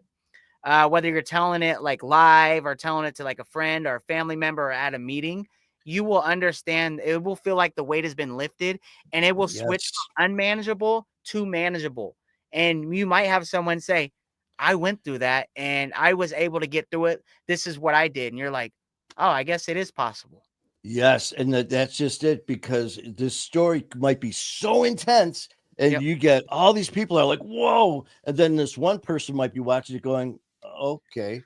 whether you're telling it like live or telling it to like a friend or a family member or at a meeting, you will understand. It will feel like the weight has been lifted and it will switch Yes. from unmanageable to manageable. And you might have someone say, I went through that and I was able to get through it. This is what I did. And you're like, oh, I guess it is possible. Yes, and that's just it because this story might be so intense, and Yep. you get all these people are like, "Whoa!" And then this one person might be watching it, going, "Okay,"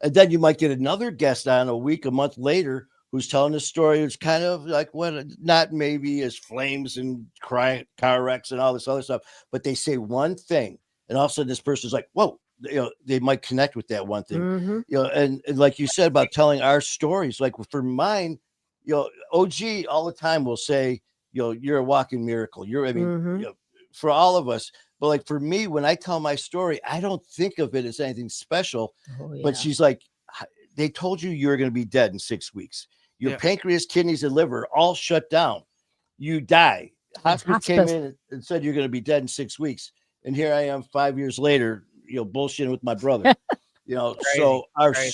and then you might get another guest on a week, a month later, who's telling the story. It's kind of like what, not maybe as flames and car wrecks and all this other stuff, but they say one thing, and all of a sudden this person's like, "Whoa!" They might connect with that one thing, Mhm. and like you said about telling our stories, like for mine. OG all the time will say, you're a walking miracle. I mean, Mhm. for all of us, but like for me, when I tell my story, I don't think of it as anything special. Oh But yeah. she's like, they told you were going to be dead in 6 weeks. Your Yeah. pancreas, kidneys, and liver all shut down. You die. Hospice came Hospice. in and said you're going to be dead in 6 weeks. And here I am 5 years later, bullshitting with my brother. Crazy. So our Crazy.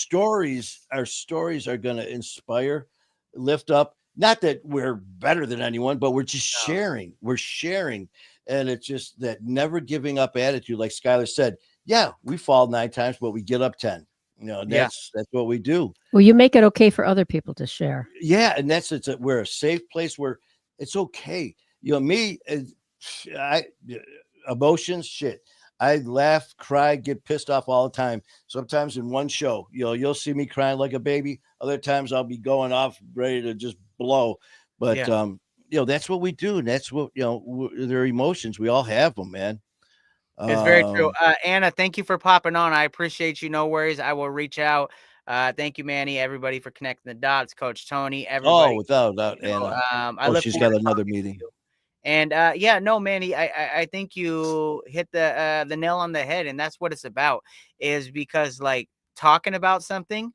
stories are going to inspire, lift up. Not that we're better than anyone, but we're just No. sharing. We're sharing, and it's just that never giving up attitude. Like Skyler said, yeah, we fall 9 times, but we get up 10. And Yeah. that's what we do. Well, you make it okay for other people to share. Yeah, and we're a safe place where it's okay. Me, I emotions, shit. I laugh, cry, get pissed off all the time. Sometimes in one show, you'll see me crying like a baby. Other times I'll be going off, ready to just blow. But Yeah. that's what we do, and that's what their emotions. We all have them, man. It's very true. Um, Anna, thank you for popping on. I appreciate you. No worries. I will reach out. Thank you, Manny, everybody for connecting the dots. Coach Tony, oh, everybody. without a doubt, Anna. I Oh, look she's forward got to another talking to meeting. you. And yeah, no, Manny, I think you hit the nail on the head, and that's what it's about. Is because like talking about something,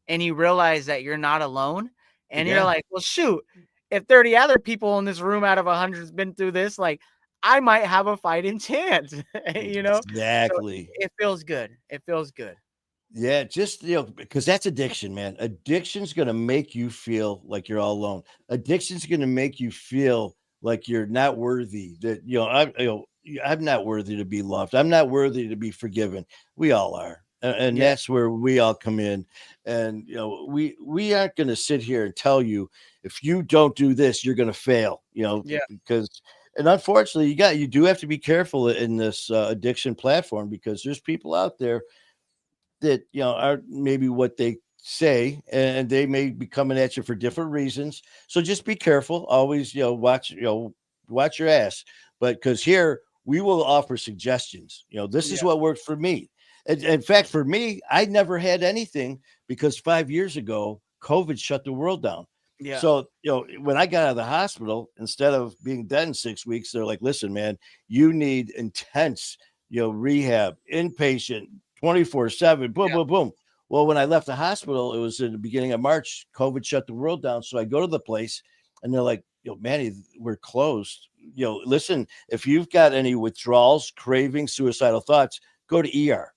and you realize that you're not alone, and you're Yeah, like, well, shoot, if 30 other people in this room out of 100 has been through this, like I might have a fighting chance, So exactly. it feels good. It feels good. Yeah, just because that's addiction, man. Addiction's gonna make you feel like you're all alone. Addiction's gonna make you feel like you're not worthy. That I'm not worthy to be loved. I'm not worthy to be forgiven. We all are, and Yeah, that's where we all come in. And we aren't gonna sit here and tell you if you don't do this, you're gonna fail. yeah, Because and unfortunately, you do have to be careful in this addiction platform because there's people out there that are maybe what they say, and they may be coming at you for different reasons. So just be careful. Always, watch your ass. But because here we will offer suggestions. This is yeah, what worked for me. In fact, for me, I never had anything because 5 years ago, COVID shut the world down. yeah, So, when I got out of the hospital, instead of being dead in 6 weeks, they're like, listen, man, you need intense, rehab, inpatient, 24/7, boom, yeah, boom, boom. Well, when I left the hospital, it was in the beginning of March. COVID shut the world down. So I go to the place and they're like, Manny, we're closed. Listen, if you've got any withdrawals, cravings, suicidal thoughts, go to ER. yeah,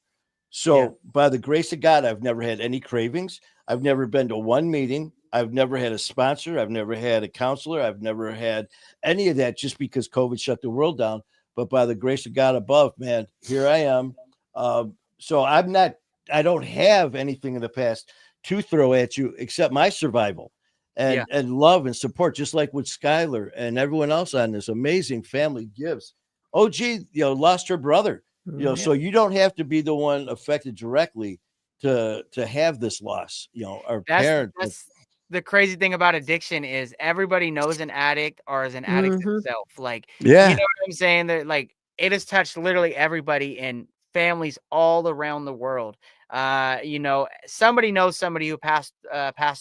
So by the grace of God, I've never had any cravings. I've never been to one meeting. I've never had a sponsor. I've never had a counselor. I've never had any of that just because COVID shut the world down. But by the grace of God above, man, here I am. So I don't have anything in the past to throw at you except my survival and love and support, just like with Skyler and everyone else on this amazing family gives. OG, lost her brother, so you don't have to be the one affected directly to have this loss. Our parents. That's the crazy thing about addiction is everybody knows an addict or is an addict itself. Like, you know what I'm saying? That like it has touched literally everybody in families all around the world. Somebody knows somebody who passed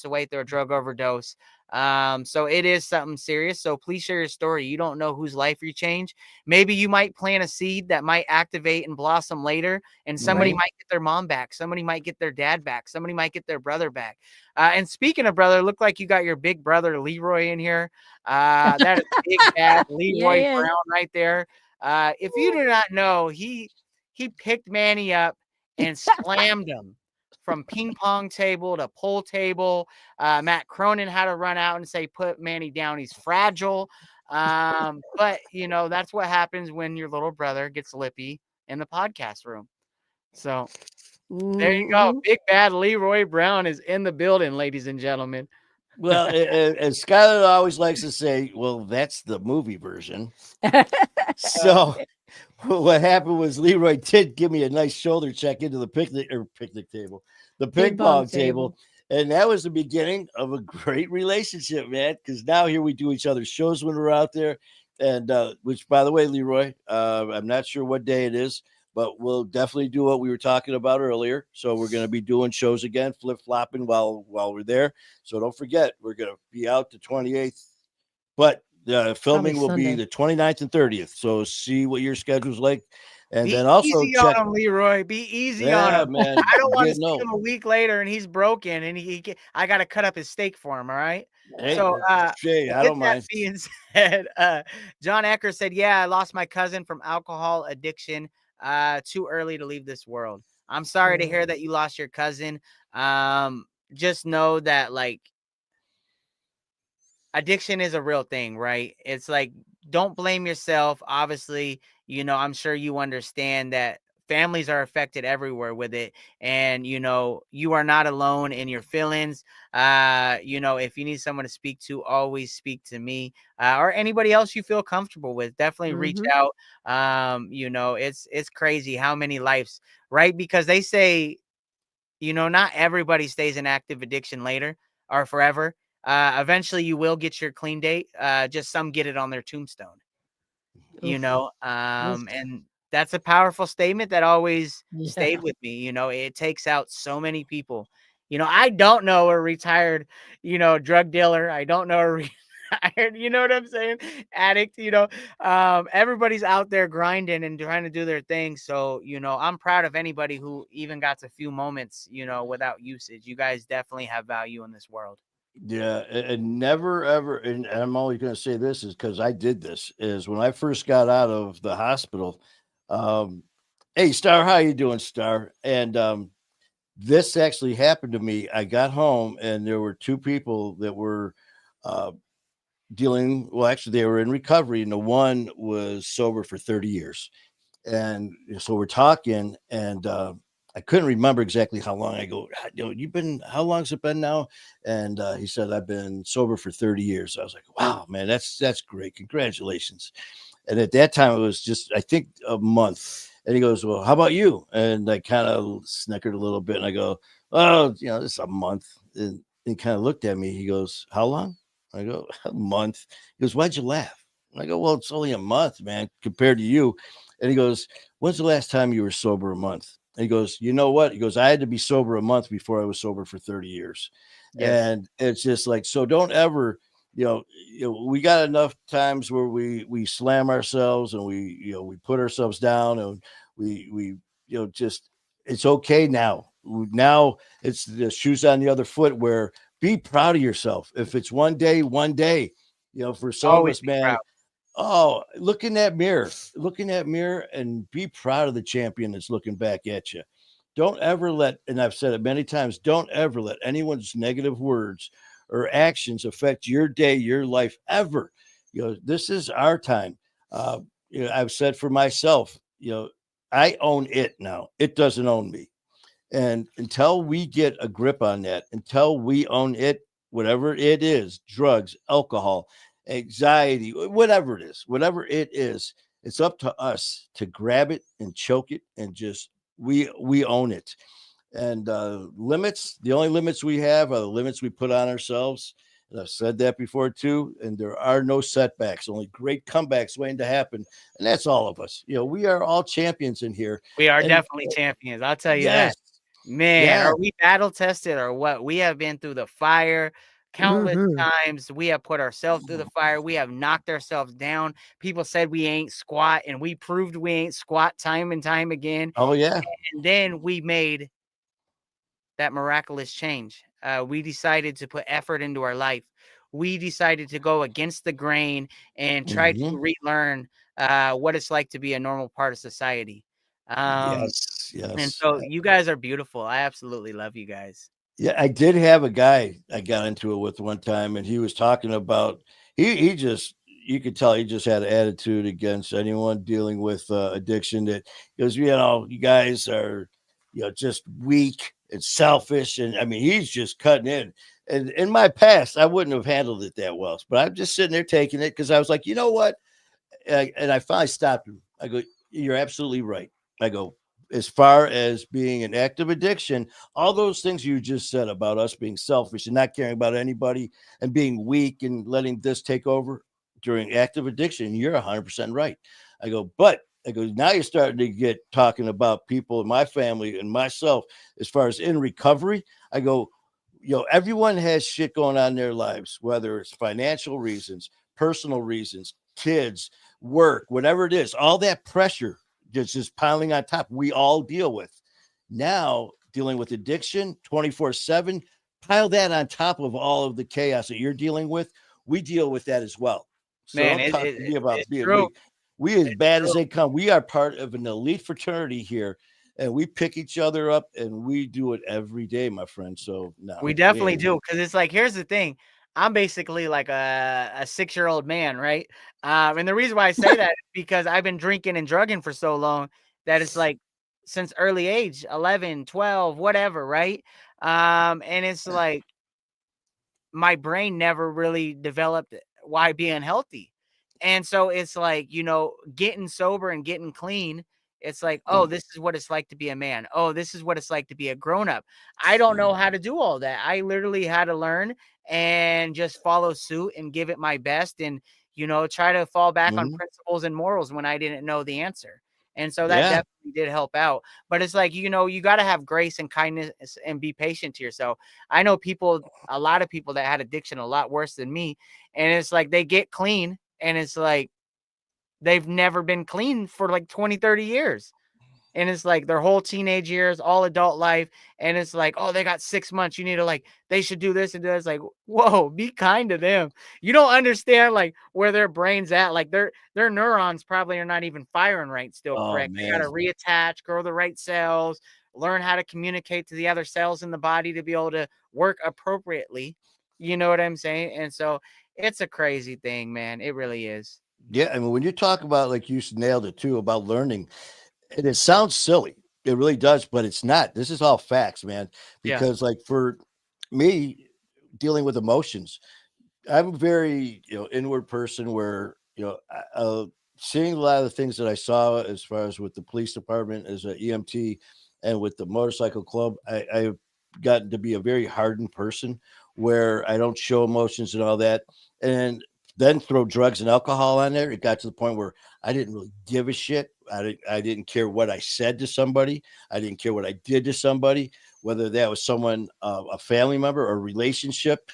away through a drug overdose. So it is something serious. So please share your story. You don't know whose life you change. Maybe you might plant a seed that might activate and blossom later, and somebody might get their mom back. Somebody might get their dad back. Somebody might get their brother back. And speaking of brother, look like you got your big brother Leroy in here. That is big bad Leroy Brown right there. If you do not know, he picked Manny up and slammed him from ping pong table to pool table. Matt Cronin had to run out and say, put Manny down. He's fragile. But that's what happens when your little brother gets lippy in the podcast room. So there you go. Big bad Leroy Brown is in the building, ladies and gentlemen. Well, and Skyler always likes to say, well, that's the movie version. So what happened was Leroy did give me a nice shoulder check into the picnic table, the ping pong table. And that was the beginning of a great relationship, man. Because now here we do each other's shows when we're out there. And which, by the way, Leroy, I'm not sure what day it is, but we'll definitely do what we were talking about earlier. So we're going to be doing shows again, flip-flopping while we're there. So don't forget, we're going to be out the 28th. But filming will be the 29th and 30th. So see what your schedule's like. And then also easy on him, Leroy. Be easy on him. Man. I don't want to see him a week later and he's broken and I got to cut up his steak for him. All right. Hey, so Shay, I don't mind. Being said, John Ecker said, yeah, I lost my cousin from alcohol addiction. Too early to leave this world. I'm sorry to hear that you lost your cousin. Just know that like addiction is a real thing, right? It's like, don't blame yourself. Obviously, I'm sure you understand that families are affected everywhere with it. And, you are not alone in your feelings. If you need someone to speak to, always speak to me or anybody else you feel comfortable with. Definitely reach out. It's crazy how many lives, right? Because they say, not everybody stays in active addiction later or forever. Eventually you will get your clean date. Just some get it on their tombstone, and that's a powerful statement that always stayed with me. It takes out so many people. I don't know a retired, drug dealer. I don't know a retired, you know what I'm saying? Addict, everybody's out there grinding and trying to do their thing. So, I'm proud of anybody who even got a few moments, without usage. You guys definitely have value in this world. Yeah, and never ever, and I'm only going to say this is because I did this, is when I first got out of the hospital. Hey, Star, how you doing, Star? And this actually happened to me. I got home and there were two people that were actually they were in recovery, and the one was sober for 30 years. And so we're talking, and I couldn't remember exactly how long. I go, how long has it been now? And he said, I've been sober for 30 years. I was like, wow, man, that's great. Congratulations. And at that time, it was just, I think, a month. And he goes, well, how about you? And I kind of snickered a little bit. And I go, oh, this is a month. And he kind of looked at me. He goes, how long? I go, a month. He goes, why'd you laugh? And I go, well, it's only a month, man, compared to you. And he goes, when's the last time you were sober a month? And he goes, you know what? He goes, I had to be sober a month before I was sober for 30 years. Yes. And it's just like, so don't ever, we got enough times where we slam ourselves and we put ourselves down, and we just, it's okay now. Now it's the shoes on the other foot, where be proud of yourself. If it's one day, for some of us, man. Proud. Oh, look in that mirror and be proud of the champion that's looking back at you. Don't ever let, and I've said it many times, don't ever let anyone's negative words or actions affect your day, your life ever. This is our time. I've said for myself, I own it now. It doesn't own me. And until we get a grip on that, until we own it, whatever it is, drugs, alcohol, anxiety, whatever it is, it's up to us to grab it and choke it and just we own it. And limits, the only limits we have are the limits we put on ourselves. And I've said that before too. And there are no setbacks, only great comebacks waiting to happen. And that's all of us. We are all champions in here. We are And definitely champions. I'll tell you yes, that. Man, yeah. are we battle tested or what? We have been through the fire countless Mhm. times. We have put ourselves through the fire. We have knocked ourselves down. People said we ain't squat, and we proved we ain't squat time and time again. Oh yeah. And then we made that miraculous change. We decided to put effort into our life. We decided to go against the grain and try to Mhm. relearn what it's like to be a normal part of society. Yes, And yes. so you guys are beautiful. I absolutely love you guys. Yeah, I did have a guy I got into it with one time, and he was talking about he just you could tell he just had an attitude against anyone dealing with addiction. That because you guys are just weak and selfish, and I mean he's just cutting in. And in my past, I wouldn't have handled it that well, but I'm just sitting there taking it because I was like, you know what? And I finally stopped him. I go, you're absolutely right. I go, as far as being an active addiction, all those things you just said about us being selfish and not caring about anybody and being weak and letting this take over during active addiction, you're 100% right. I go, but I go, now you're starting to get talking about people in my family and myself as far as in recovery. I go, everyone has shit going on in their lives, whether it's financial reasons, personal reasons, kids, work, whatever it is, all that pressure just piling on top, we all deal with. Now, dealing with addiction 24/7, pile that on top of all of the chaos that you're dealing with. We deal with that as well. So Man, don't talk to me about it's being true. weak. We as It's bad as true. they come. We are part of an elite fraternity here, and we pick each other up, and we do it every day, my friend. So no, We definitely ain't do, weak. because it's like, here's the thing. I'm basically like a 6-year-old man, right? And the reason why I say that is because I've been drinking and drugging for so long that it's like since early age, 11, 12, whatever, right? And it's like my brain never really developed why being healthy. And so it's like, getting sober and getting clean. It's like, oh, this is what it's like to be a man. Oh, this is what it's like to be a grown up. I don't know how to do all that. I literally had to learn and just follow suit and give it my best and, try to fall back on Mhm. principles and morals when I didn't know the answer. And so that Yeah. definitely did help out. But it's like, you got to have grace and kindness and be patient to yourself. I know a lot of people that had addiction a lot worse than me. And it's like they get clean and it's like they've never been clean for like 20, 30 years. And it's like their whole teenage years, all adult life. And it's like, oh, they got 6 months. You need to they should do this and do that. It's like, whoa, be kind to them. You don't understand like where their brain's at. Like their neurons probably are not even firing right still Oh correct. They got man. to reattach, grow the right cells, learn how to communicate to the other cells in the body to be able to work appropriately. You know what I'm saying? And so it's a crazy thing, man. It really is. Yeah, I mean, when you talk about like you nailed it too about learning, and it sounds silly. It really does, but it's not. This is all facts, man. Yeah. Because like for me, dealing with emotions, I'm a very inward person where seeing a lot of the things that I saw as far as with the police department as an EMT and with the motorcycle club, I've gotten to be a very hardened person where I don't show emotions and all that. And then throw drugs and alcohol on there. It got to the point where I didn't really give a shit. I didn't care what I said to somebody. I didn't care what I did to somebody, whether that was someone, a family member or a relationship.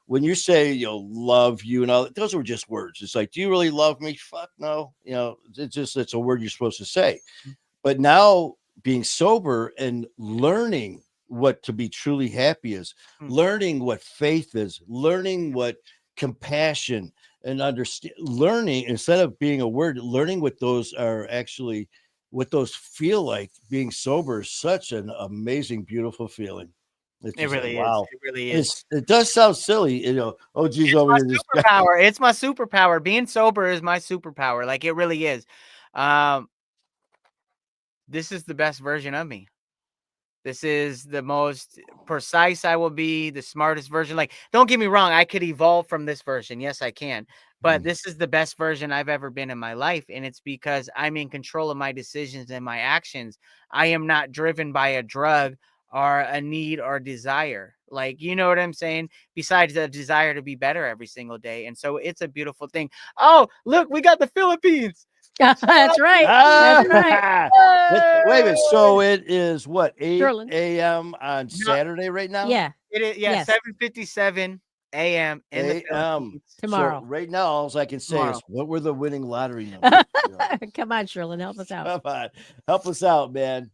When you say, love you and all that, those were just words. It's like, do you really love me? Fuck no. It's a word you're supposed to say. But now being sober and learning what to be truly happy is, Mm. learning what faith is, learning what compassion and understand, learning instead of being a word, learning what those are actually, what those feel like. Being sober is such an amazing, beautiful feeling. It's It just like, really is. wow. It really is. It does sound silly, Oh, geez, It's over my here. This guy. superpower. It's my superpower. Being sober is my superpower. Like, it really is. Um, this is the best version of me. This is the most precise I will be, the smartest version. Like, don't get me wrong, I could evolve from this version. Yes, I can. But this is the best version I've ever been in my life. And it's because I'm in control of my decisions and my actions. I am not driven by a drug or a need or desire. Like, you know what I'm saying? Besides the desire to be better every single day. And so it's a beautiful thing. Oh, look, we got the Philippines. That's right. That's right. Ah, wait a minute. So it is what, 8 Sherlin. a.m. on No, Saturday right now? Yeah. it is, yeah, Yes. 7:57 a.m. in the a.m. Philippines. Tomorrow. So right now, all I can say Tomorrow. is, what were the winning lottery numbers? You know, Come on, Sherlin, help us out. come on, help us out, man.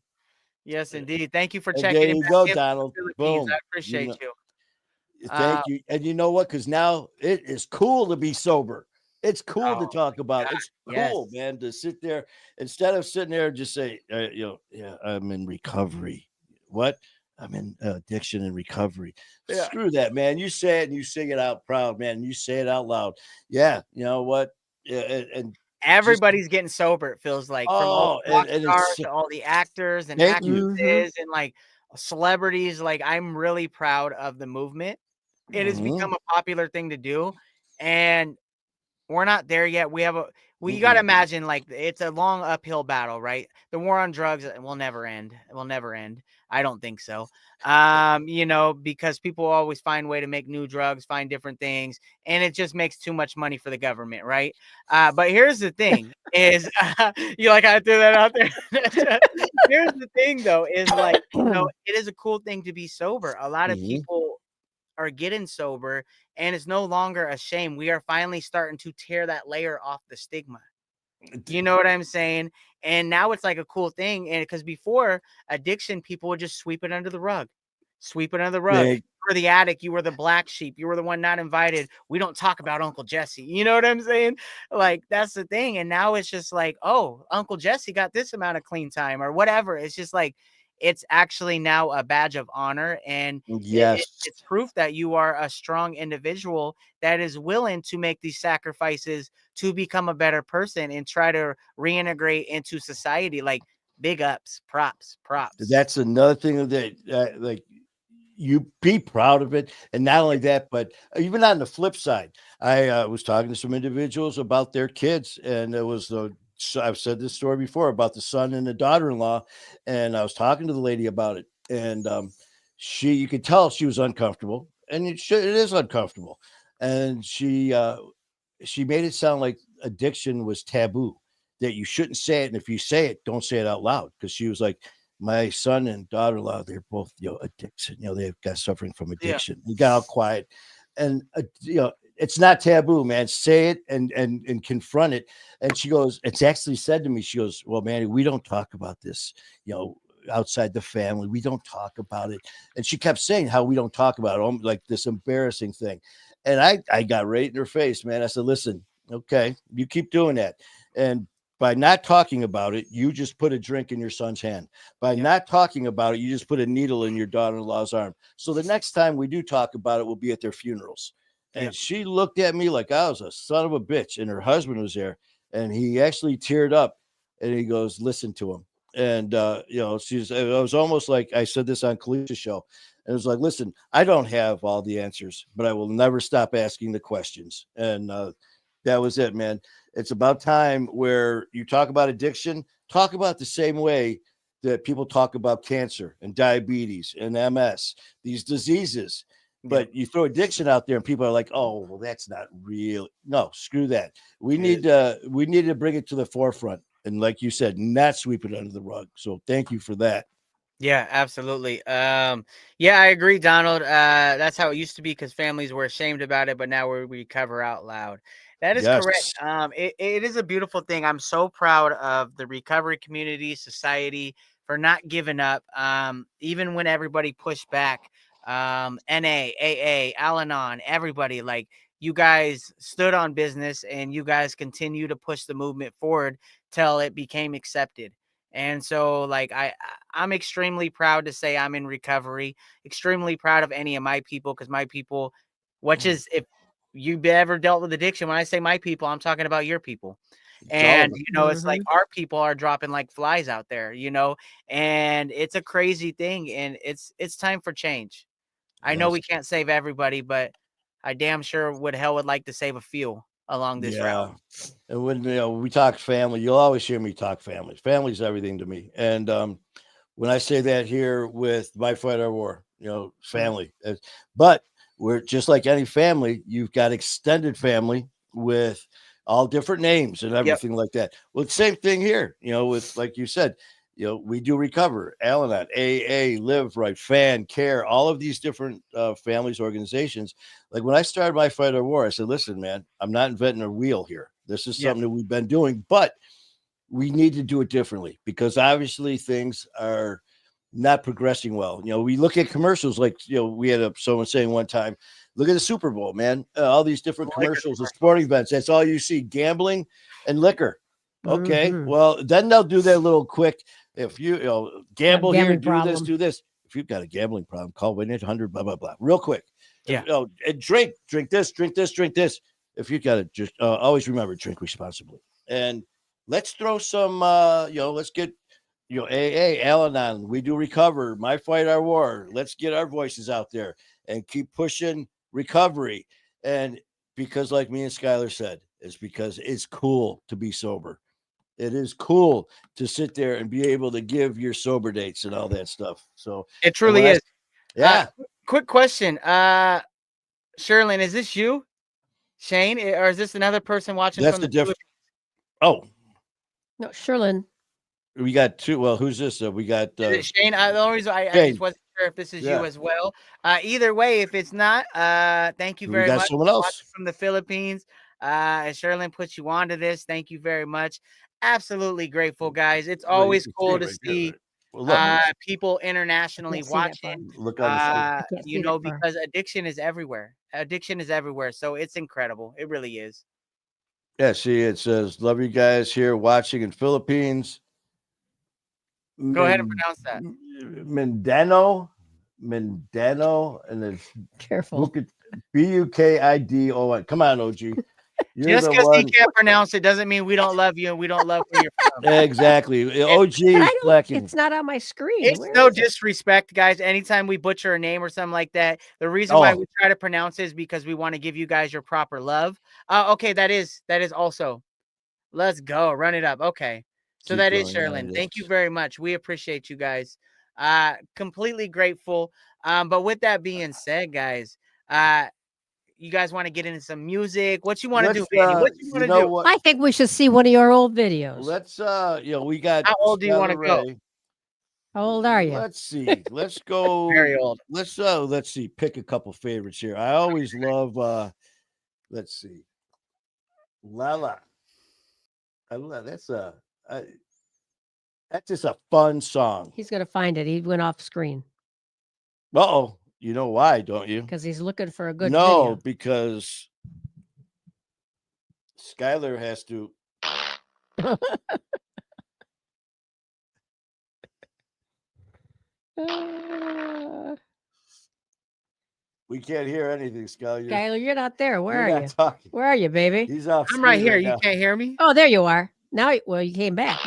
Yes, indeed. Thank you for And checking there in you back go, in from Donald. the Philippines. Boom. I appreciate you. Thank you. And you know what? Because now it is cool to be sober. It's cool to Oh, talk about. God, It's yes. cool, man, to sit there instead of sitting there and just say, yeah, I'm in recovery. What? I'm in addiction and recovery. Yeah. Screw that, man. You say it and you sing it out proud, man. You say it out loud. Yeah, you know what? Yeah, and Everybody's getting sober, it feels like, from all oh, the rock and stars it's to all the actors and thank you. actresses and, like, celebrities. Like, I'm really proud of the movement. It has Mhm. become a popular thing to do, and we're not there yet. You gotta Mm-mm. imagine, like, it's a long uphill battle, right? The war on drugs will never end. It will never end. I don't think so. Because people always find way to make new drugs, find different things, and it just makes too much money for the government, right? But here's the thing is, you like how I threw that out there? Here's the thing, though, is, like, it is a cool thing to be sober. A lot of Mhm. people are getting sober, and it's no longer a shame. We are finally starting to tear that layer off the stigma. You know what I'm saying? And now it's like a cool thing. And because before, addiction, people would just sweep it under the rug. Sweep it under the rug. They You were the addict. You were the black sheep. You were the one not invited. We don't talk about Uncle Jesse. You know what I'm saying? Like, that's the thing. And now it's just like, oh, Uncle Jesse got this amount of clean time or whatever. It's just like, it's actually now a badge of honor. And yes. it's proof that you are a strong individual that is willing to make these sacrifices to become a better person and try to reintegrate into society. Like, big ups, props. That's another thing that like you be proud of it. And not only that, but even on the flip side, I was talking to some individuals about their kids, and it was I've said this story before about the son and the daughter-in-law, and I was talking to the lady about it, and you could tell she was uncomfortable, and it is uncomfortable, and she made it sound like addiction was taboo, that you shouldn't say it, and if you say it, don't say it out loud, because she was like, my son and daughter-in-law, they're both, addiction. They've got suffering from Yeah. addiction. We got all quiet, and it's not taboo, man. Say it and confront it. And she goes, it's actually said to me. She goes, well, Manny, we don't talk about this, outside the family. We don't talk about it. And she kept saying how we don't talk about it, like this embarrassing thing. And I got right in her face, man. I said, listen, okay, you keep doing that, and by not talking about it, you just put a drink in your son's hand. By not talking about it, you just put a needle in your daughter-in-law's arm. So the next time we do talk about it, we'll be at their funerals. And she looked at me like I was a son of a bitch. And her husband was there, and he actually teared up, and he goes, listen to him. And, it was almost like I said this on Kalisha's show. And it was like, listen, I don't have all the answers, but I will never stop asking the questions. And that was it, man. It's about time where you talk about addiction, talk about the same way that people talk about cancer and diabetes and MS, these diseases. But you throw addiction out there and people are like, oh, well, that's not real. No, screw that. We need to bring it to the forefront. And like you said, not sweep it under the rug. So thank you for that. Yeah, absolutely. Yeah, I agree, Donald. That's how it used to be because families were ashamed about it, but now we cover out loud. That is correct. Yes. It is a beautiful thing. I'm so proud of the recovery community, society for not giving up. Even when everybody pushed back, NA, AA, Al-Anon, everybody, like, you guys stood on business and you guys continue to push the movement forward till it became accepted. And so like I'm extremely proud to say I'm in recovery, extremely proud of any of my people, because my people, which is, if you've ever dealt with addiction, when I say my people, I'm talking about your people. And you know, it's like our people are dropping like flies out there, you know, and it's a crazy thing, and it's time for change. I know we can't save everybody, but I damn sure would like to save a few along this route. And when we talk family, you'll always hear me talk family. Family's everything to me. And when I say that here with My Fight Our War, family. But we're just like any family, you've got extended family with all different names and everything like that. Well, the same thing here, with, like you said, we do recover, Al-Anon, AA, Live Right, Fan, Care, all of these different families, organizations. Like when I started My Fight or War, I said, listen, man, I'm not inventing a wheel here. This is something that we've been doing, but we need to do it differently, because obviously things are not progressing well. We look at commercials like, we had someone saying one time, look at the Super Bowl, man, all these different commercials and sporting events. That's all you see, gambling and liquor. Okay. Well, then they'll do that little quick. If you, gamble here, do this. If you've got a gambling problem, call 1-800, blah, blah, blah, real quick. Yeah. And drink this. If you got to just always remember, drink responsibly. And let's throw some, let's get, AA, Al-Anon, We Do Recover, My Fight Our War. Let's get our voices out there and keep pushing recovery. And because, like me and Skyler said, it's because it's cool to be sober. It is cool to sit there and be able to give your sober dates and all that stuff. So it truly is. Yeah. Quick question. Sherlyn, is this you, Shane, or is this another person watching? That's from the difference. Oh, No, Sherlyn. We got two. Well, who's this? We got Shane. The only reason I just wasn't sure if this is you as well. Either way, if it's not, thank you very much. Someone else from the Philippines. And Sherlyn put you onto this. Thank you very much. Absolutely grateful, guys. It's always cool to see people internationally watching. Look on because addiction is everywhere. Addiction is everywhere. So it's incredible. It really is. Yeah, see, it says, love you guys here watching in Philippines. Go ahead and pronounce that. Mindano, and then careful. Bukidon. Come on, OG. Just because he can't pronounce it doesn't mean we don't love you and we don't love where you're from. Exactly. OG. It's not on my screen. It's no disrespect, guys. Anytime we butcher a name or something like that, the reason why we try to pronounce it is because we want to give you guys your proper love. Okay, that is also. Let's go. Run it up. Okay. So that is Sherlyn. Thank you very much. We appreciate you guys. Completely grateful. But with that being said, guys, you guys want to get into some music? What you want to do, Manny? What you want to do? I think we should see one of your old videos. Let's we got. How old do you want to go? How old are you? Let's see. Let's go. Very old. Let's see. Pick a couple favorites here. I always love let's see. Lala. I love that's just a fun song. He's gonna find it. He went off screen. Uh-oh. You know why, don't you? Because he's looking for a good video. video. Because Skyler has to. We can't hear anything, Skyler. Skyler, you're not there. Where are you? Talking. Where are you, baby? He's off. I'm right here. You can't hear me? Oh, there you are. Now, well, you came back.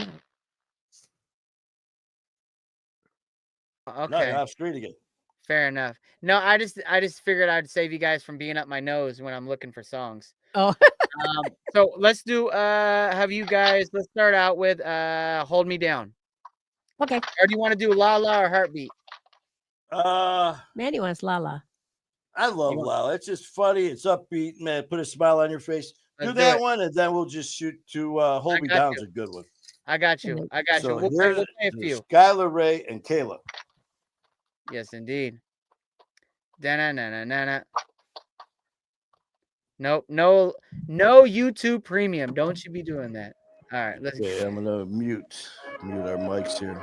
Okay. No, you're off screen again. Fair enough. No, I just figured I'd save you guys from being up my nose when I'm looking for songs. Oh. So let's do let's start out with Hold Me Down. Okay. Or do you want to do La La or Heartbeat? Manny wants Lala. I love Lala. It's just funny. It's upbeat, man. Put a smile on your face. Do that one, and then we'll just shoot to Hold Me Down's a good one. I got you. So we'll play a few. Skyler, Ray, and Kayla. Yes, indeed. Da-na-na-na-na-na. Nope, no YouTube Premium. Don't you be doing that. All right, let's go. I'm gonna mute our mics here.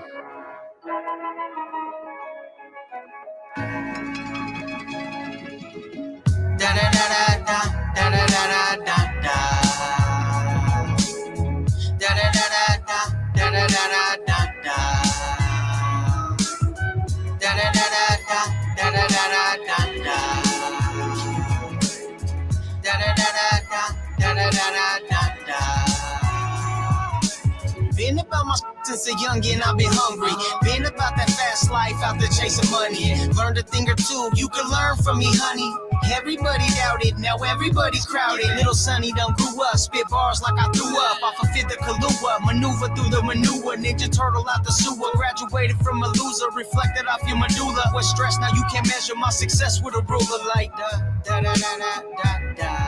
Been about my since a youngin', I've been hungry. Been about that fast life out there chasing money. Learned a thing or two, you can learn from me, honey. Everybody doubted, now everybody's crowded. Little Sonny done grew up, spit bars like I threw up. Off of Fifth of Kahlua, maneuver through the manure. Ninja Turtle out the sewer, graduated from a loser. Reflected off your medulla. What stress, now you can't measure my success with a ruler like da da da da da da.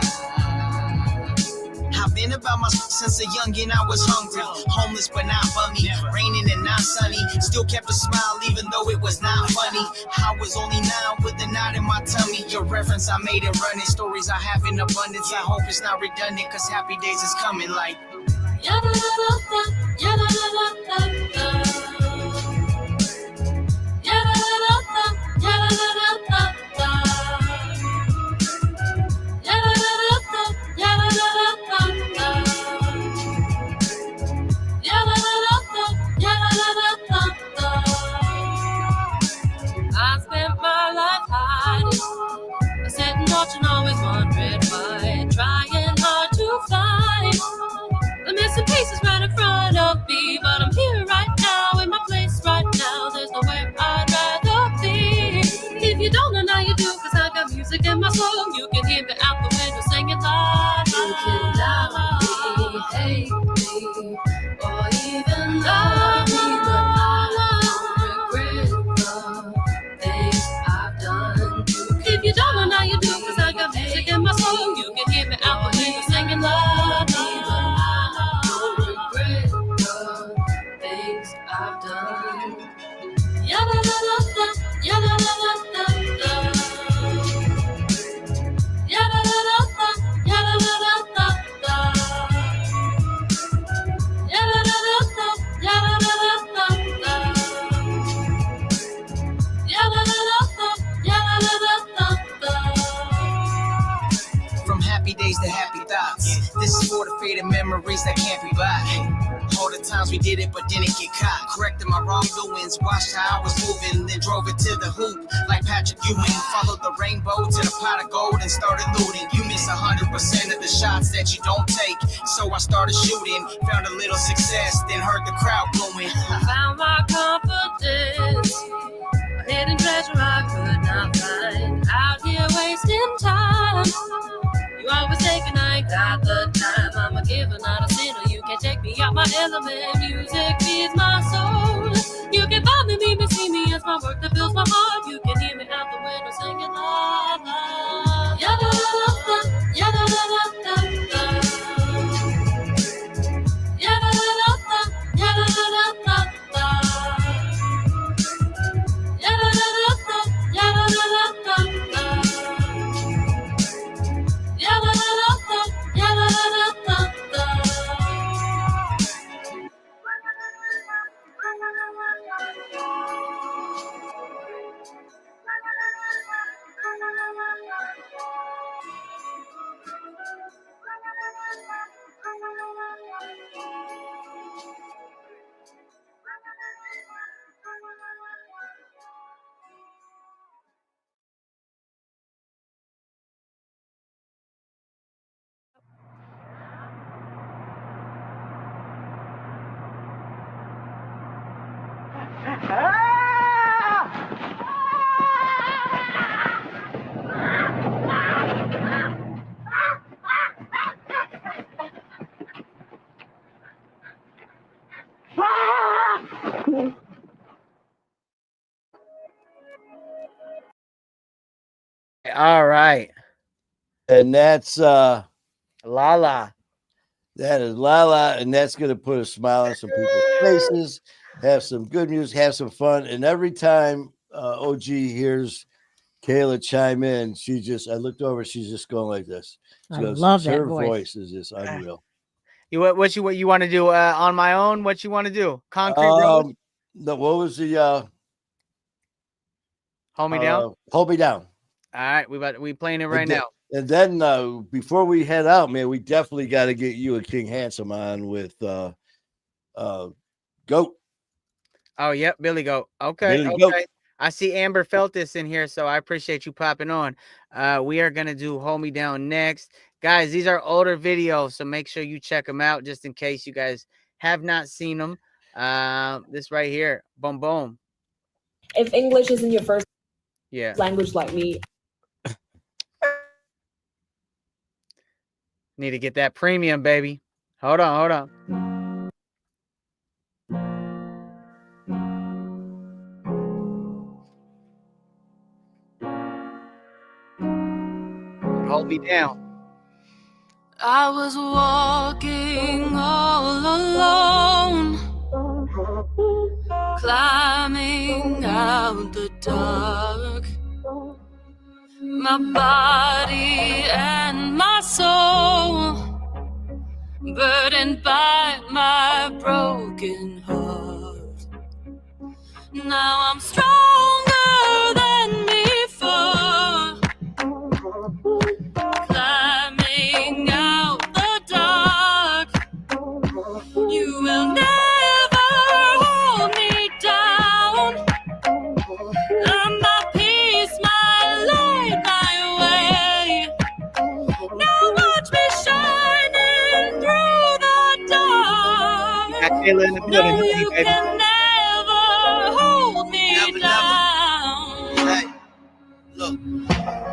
I've been about my since a youngin', I was hungry. Homeless but not bummy, raining and not sunny. Still kept a smile even though it was not funny. I was only 9 with a knot in my tummy. Your reference, I made it running. Stories I have in abundance. I hope it's not redundant, cause happy days is coming like I spent my life hiding, sitting watching, always wondering why, trying hard to find the missing pieces right in front of me. But I'm here right now, in my place right now. There's nowhere I'd rather be. If you don't know, now you do, cause I got music in my soul. You can hear me out the window singing loud. You can doubt me, hate me, or even love me, but I don't regret the things I've done. If you don't know, now you do, cause I got music in my soul. You can hear me out the window singing love me, but I don't regret the things I've done. Ya-da-da-da-da, ya-da-da-da-da-da. Ya-da-da-da-da, ya-da-da-da-da-da. Ya-da-da-da-da, ya-da-da-da-da-da. Ya-da-da-da-da, ya-da-da-da-da-da. from happy days to happy thoughts. This is for the faded memories that can't be bought. All the times we did it but didn't get caught. Corrected my wrongdoings, watched how I was moving, then drove it to the hoop like Patrick Ewing. Followed the rainbow to the pot of gold and started looting. You miss 100% of the shots that you don't take, so I started shooting. Found a little success, then heard the crowd booing. Found my confidence, a hidden treasure I could not find. Out here wasting time. You always taking, I ain't got the time. I'm a giver, not a sinner. You can't take me out my element. Music feeds my soul. You can find me, meet me, see me as my work that fills my heart. You can hear me out the window singing la la. Ya-da-da-da-da, ya-da-da-da-da-da. Ya-da-da-da-da, ya-da-da-da-da-da. Ya-da-da-da-da, ya-da-da-da-da-da. Ya-da-da-da-da, ya-da-da-da-da-da. All right. And that's Lala. that is Lala, and that's gonna put a smile on some people's faces, have some good music, have some fun. And every time OG hears Kayla chime in, I looked over, she's just going like this. She I goes, love that her voice. is just unreal. What you want to do on my own? What you want to do? Concrete Road? No, what was the Hold me down. Hold Me Down. All right, we playing it right now. And then before we head out, man, we definitely got to get you and King Handsome on with Goat. Oh, yep, Billy Goat. Okay, Billy okay. Goat. I see Amber Feltis in here, so I appreciate you popping on. We are gonna do Hold Me Down next. Guys, these are older videos, so make sure you check them out just in case you guys Have not seen them. This right here. Boom, boom. If English isn't your first Yeah. language like me, Need to get that premium, baby. Hold on, hold on. Hold me down. I was walking all alone, climbing out the dark. My body and my soul burdened by my broken heart. Now I'm stronger than before, climbing out the dark. You will never hold me down. I'm my peace, my light, my way. Now watch me shining through the dark. Got Kayla in the building. No, Hey, you baby. can never hold me Never, never. down. Hey, look,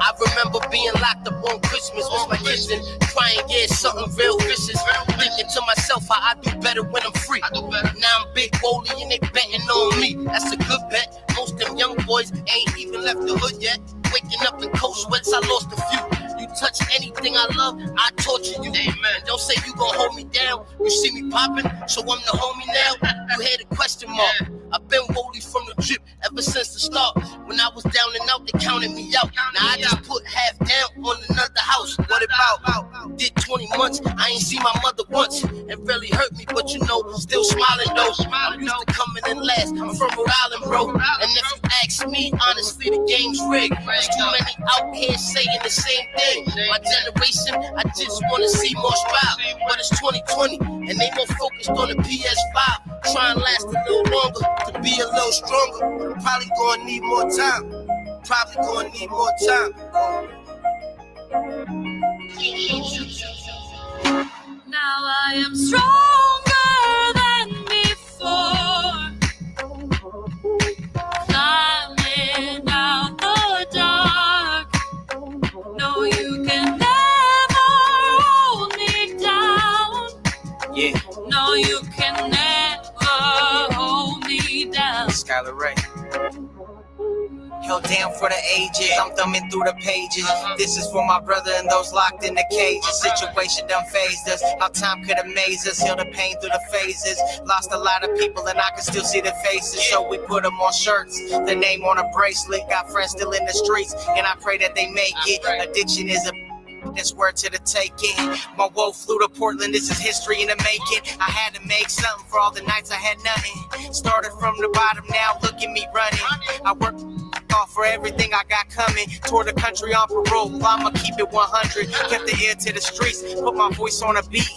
I remember being locked up on Christmas, was my kitchen, crying, yeah, something real vicious. Thinking to myself how I do better when I'm free. Now I'm big Wooly and they betting on me. That's a good bet. Most them young boys ain't even left the hood yet. Waking up in cold sweats, I lost a few. You touch anything I love, I torture you. Amen. Don't say you gon' hold me down. You see me popping, so I'm the homie now. You hear the question mark. I've been Wooly from the drip ever since the start. When I was down and out, they counted me out. Now I just put half down on another house. What about? Did 20 months, I ain't seen my mother once. It really hurt me, but you know, still smiling though. I'm used to coming in last. I'm from Rhode Island, bro. And if you ask me, honestly, the game's rigged. There's too many out here saying the same thing. My generation, I just wanna see more strive. But it's 2020, and they more focused on the PS5. Try and last a little longer, to be a little stronger. Probably gonna need more time. Probably gonna need more time. Now I am stronger than before, climbing out the dark. No, you can never hold me down. Yeah, No, you can never hold me down. Skyler Ray. Held down for the ages, I'm thumbing through the pages. This is for my brother and those locked in the cages. Situation done phased us, how time could amaze us. Heal the pain through the phases. Lost a lot of people and I can still see their faces. So we put them on shirts, the name on a bracelet. Got friends still in the streets and I pray that they make it. Addiction is a this word to the taking. My woe flew to Portland, this is history in the making. I had to make something for all the nights I had nothing. Started from the bottom, now look at me running. I worked off for everything I got coming. Toured the country on parole, I'ma keep it 100. Kept the ear to the streets, put my voice on a beat.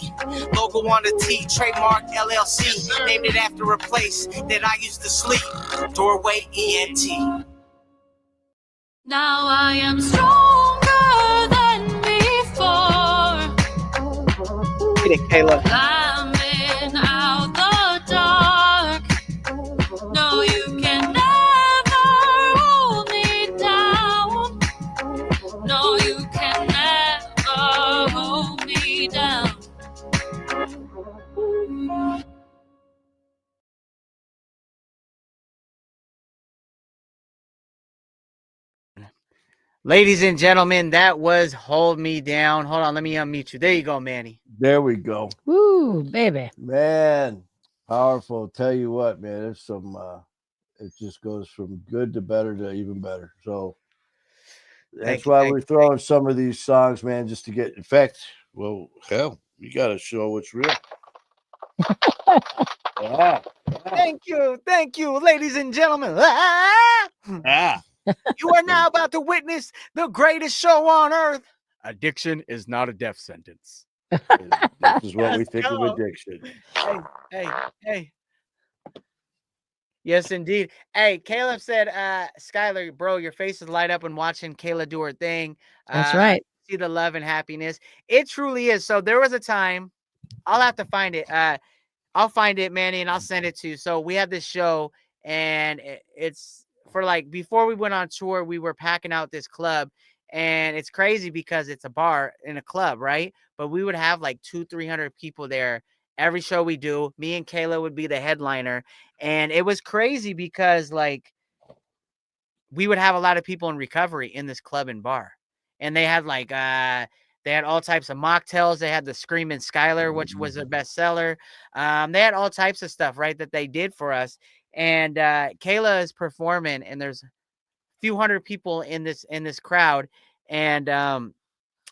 Logo on the T, trademark LLC. Named it after a place that I used to sleep. Doorway ENT. Now I am stronger than before, Get it, Kayla. climbing out the dark. No, you can never hold me down. No, you can never hold me down. Ladies and gentlemen, that was Hold Me Down. Hold on, let me unmute you. There you go, Manny. There we go. Woo, baby. Man, powerful. Tell you what, man, there's some it just goes from good to better to even better. So that's why we're throwing some of these songs, man, just to get in fact, well, hell, you gotta show what's real. Yeah. Thank you, ladies and gentlemen. Ah! Ah. You are now about to witness the greatest show on earth. Addiction is not a death sentence. This is what we Let's think go. of addiction. Hey. Yes, indeed. Hey, Caleb said, Skyler, bro, your face is light up when watching Kayla do her thing. That's right. See the love and happiness. It truly is. So there was a time, I'll have to find it. I'll find it, Manny, and I'll send it to you. So we have this show, and it's for like before we went on tour, we were packing out this club, and it's crazy because it's a bar in a club, right? But we would have like 200-300 people there every show we do. Me and Kayla would be the headliner, and it was crazy because like we would have a lot of people in recovery in this club and bar, and they had like they had all types of mocktails. They had the Screaming Skyler, which was a bestseller. They had all types of stuff, right, that they did for us. And Kayla is performing, and there's a few hundred people in this crowd, and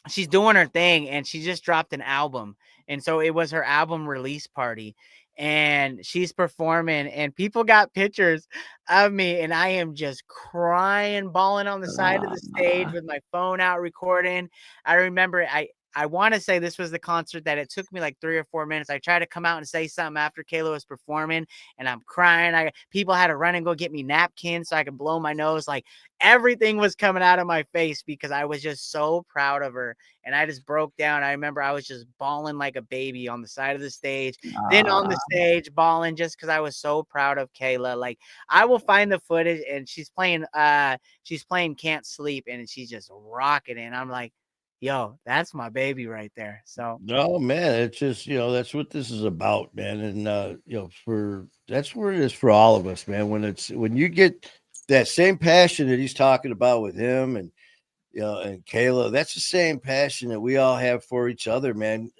she's doing her thing, and she just dropped an album, and so it was her album release party. And she's performing, and people got pictures of me, and I am just crying, bawling on the side of the stage with my phone out recording. I remember I want to say this was the concert that it took me like 3 or 4 minutes. I tried to come out and say something after Kayla was performing, and I'm crying. People had to run and go get me napkins so I could blow my nose. Like everything was coming out of my face because I was just so proud of her, and I just broke down. I remember I was just bawling like a baby on the side of the stage, then on the stage bawling just because I was so proud of Kayla. Like I will find the footage, and she's playing Can't Sleep, and she's just rocking it. And I'm like, yo, that's my baby right there. So no, man, it's just, that's what this is about, man. And that's where it is for all of us, man. When you get that same passion that he's talking about with him and and Kayla, that's the same passion that we all have for each other, man.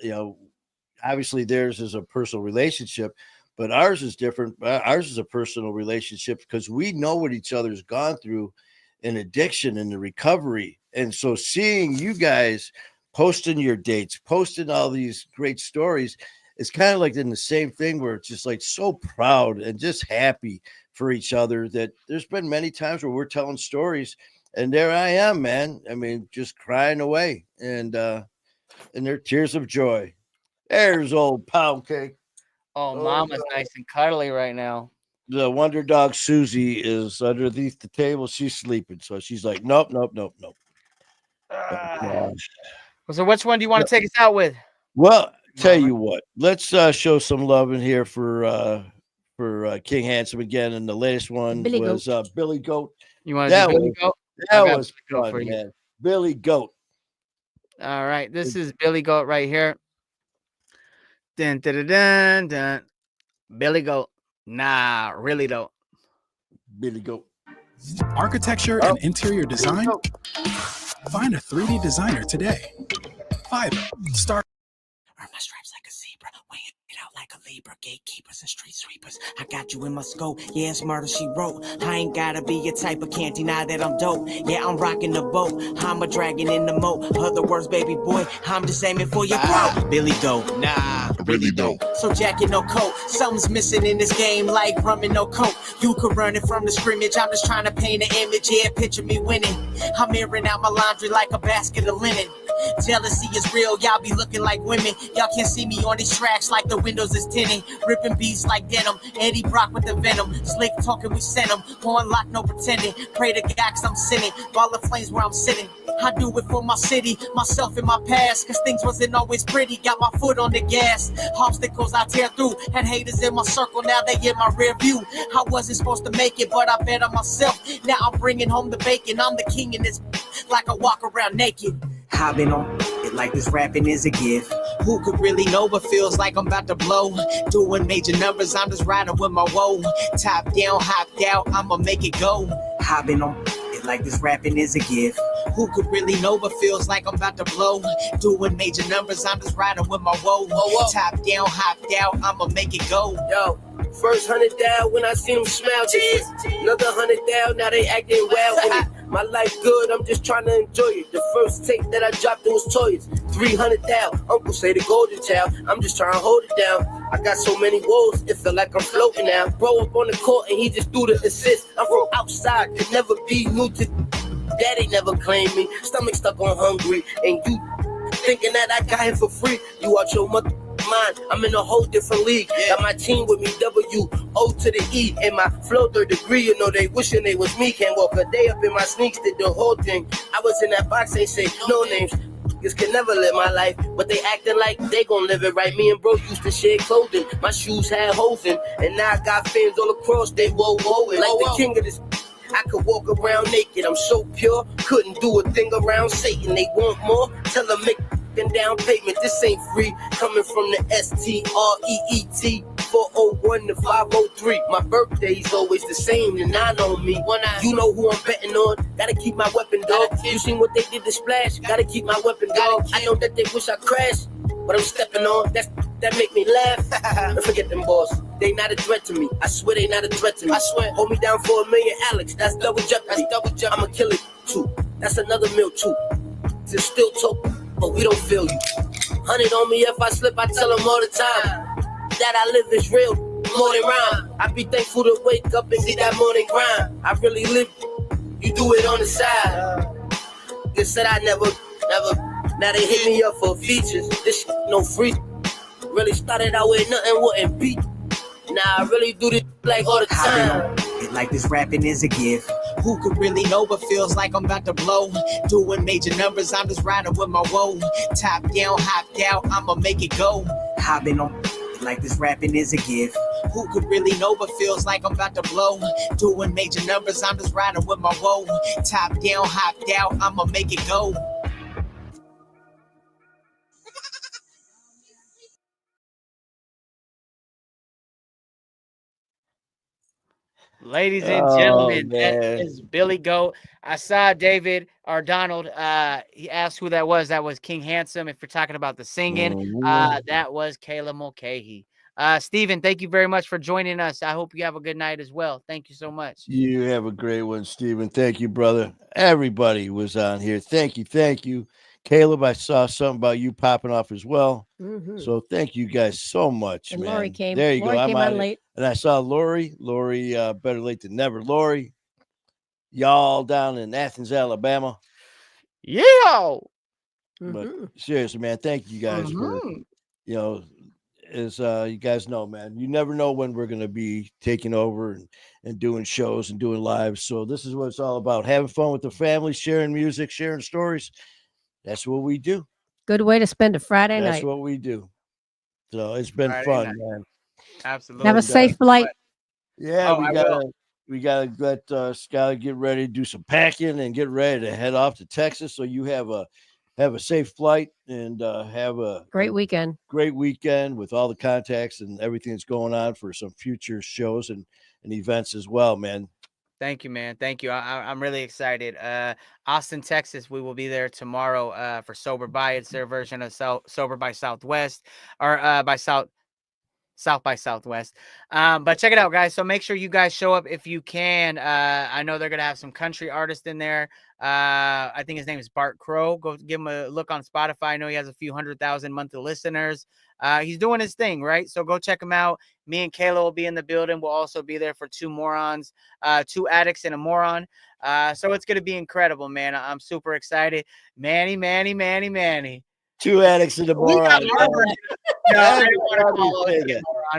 Obviously theirs is a personal relationship, but ours is different. Ours is a personal relationship because we know what each other's gone through in addiction and the recovery. And so seeing you guys posting your dates, posting all these great stories, it's kind of like in the same thing where it's just like so proud and just happy for each other that there's been many times where we're telling stories and there I am, man. I mean, just crying away and they're tears of joy. There's old Pound Cake. Oh, Mama's nice and cuddly right now. The Wonder Dog Susie is underneath the table. She's sleeping. So she's like, nope. So which one do you want to take us out with? Well, tell you what, let's show some love in here for King Handsome again. And the latest one was Billy Goat. You want to do Billy Goat? That was fun, man. Billy Goat. All right. This is Billy Goat right here. Dun, dun, dun, dun, dun. Billy Goat. Nah, really don't. Billy Goat. Architecture and interior design? Find a 3D designer today. Fiverr. Start. Earn my stripes like a zebra, weighing it out like a Libra. Gatekeepers and street sweepers, I got you in my scope. Yeah, it's murder she wrote. I ain't gotta be your type, but can't deny that I'm dope. Yeah, I'm rocking the boat. I'm a dragon in the moat. Other words, baby boy, I'm just aiming for your throat. Billy Goat, nah, really don't. So jacket, no coat. Something's missing in this game, like rum and no coke. You could run it from the scrimmage. I'm just trying to paint an image. Yeah, picture me winning. I'm airing out my laundry like a basket of linen. Jealousy is real, y'all be looking like women. Y'all can't see me on these tracks like the windows is tinted. Ripping beats like denim, Eddie Brock with the venom. Slick talking, we send them. On lock, no pretending. Pray to God cause I'm sinning. Ball of flames where I'm sitting. I do it for my city, myself and my past. Cause things wasn't always pretty, got my foot on the gas. Obstacles I tear through, had haters in my circle, now they in my rear view. I wasn't supposed to make it, but I bet on myself. Now I'm bringing home the bacon, I'm the king in this like I walk around naked. I've been on it like this rapping is a gift. Who could really know what feels like I'm about to blow? Doing major numbers, I'm just riding with my woe. Top down, hopped out, I'ma make it go. I've been on it like this rapping is a gift. Who could really know what feels like I'm about to blow? Doing major numbers, I'm just riding with my woe. Top down, hopped out, I'ma make it go. Yo, first 100 down when I see them smile. Another 100 down, now they acting wild with it. My life good, I'm just trying to enjoy it. The first tape that I dropped, it was toys. 300 down, Uncle say the golden child. I'm just trying to hold it down. I got so many woes, it feel like I'm floating now. Bro up on the court and he just threw the assist. I'm from outside, could never be new to. Daddy never claimed me. Stomach stuck on hungry, and you thinking that I got him for free. You out your mother mind. I'm in a whole different league. Got my team with me, W-O to the E. And my flow third degree, you know they wishing they was me. Can't walk a day up in my sneaks, did the whole thing. I was in that box, ain't say no names. niggas can never live my life, but they acting like they gon' live it right. Me and bro used to share clothing. My shoes had holes in, and now I got fans all across. They whoa. Like the king of this, I could walk around naked. I'm so pure, couldn't do a thing around Satan. They want more, tell them make down payment. This ain't free, coming from the STREET 401 to 503. My birthday's always the same, the 9 on me. You know who I'm betting on. Gotta keep my weapon, dog. You seen what they did to Splash? Gotta keep my weapon, dog. I know that they wish I crashed, but I'm stepping on. That make me laugh. Don't forget them boss. They not a threat to me. I swear they not a threat to me. I swear. Hold me down for $1 million, Alex. That's double jeopardy. I'ma kill it too. That's another meal too. It's still talk, but we don't feel you. 100 on me if I slip. I tell them all the time that I live is real, more than rhyme. I be thankful to wake up and see that morning grind. I really live. You do it on the side. You said I never. Now they hit me up for features. This shit no free. Really started out with nothing, wouldn't beat. Now I really do this like all the time. It like this rapping is a gift. Who could really know what feels like I'm about to blow? Doing major numbers, I'm just riding with my woe. Top down, hopped out, I'ma make it go. Hopping on like this rapping is a gift. Who could really know what feels like I'm about to blow? Doing major numbers, I'm just riding with my woe. Top down, hopped out, I'ma make it go. Ladies and gentlemen, man. that is Billy Goat. I saw David or Donald. He asked who that was. That was King Handsome. If you're talking about the singing, that was Kayla Mulcahy. Steven, thank you very much for joining us. I hope you have a good night as well. Thank you so much. You have a great one, Steven. Thank you, brother. Everybody was on here. Thank you. Caleb, I saw something about you popping off as well. So thank you guys so much, And man. Lori came. There you Lori go. came on late. And I saw Lori. Lori, better late than never. Lori, y'all down in Athens, Alabama. Yeah. But seriously, man, thank you guys for, as you guys know, man, you never know when we're going to be taking over and doing shows and doing lives. So this is what it's all about. Having fun with the family, sharing music, sharing stories. That's what we do. Good way to spend a Friday night. That's what we do. So it's been Friday fun, night. man. Absolutely. Have a safe flight. Yeah, Oh, we gotta let Skyler get ready to do some packing and get ready to head off to Texas. So you have a safe flight and have a Great weekend. Great weekend with all the contacts and everything that's going on for some future shows and events as well, man. Thank you, man. Thank you. I'm really excited. Austin, Texas. We will be there tomorrow for Sober By. It's their version of Sober by Southwest or by South by Southwest. But check it out, guys. So make sure you guys show up if you can. I know they're going to have some country artists in there. I think his name is Bart Crow. Go give him a look on Spotify. I know he has a few 100,000 monthly listeners. He's doing his thing, right? So go check him out. Me and Kayla will be in the building. We'll also be there for two morons, 2 addicts and a moron. So it's going to be incredible, man. I'm super excited. Manny. 2 addicts and a moron.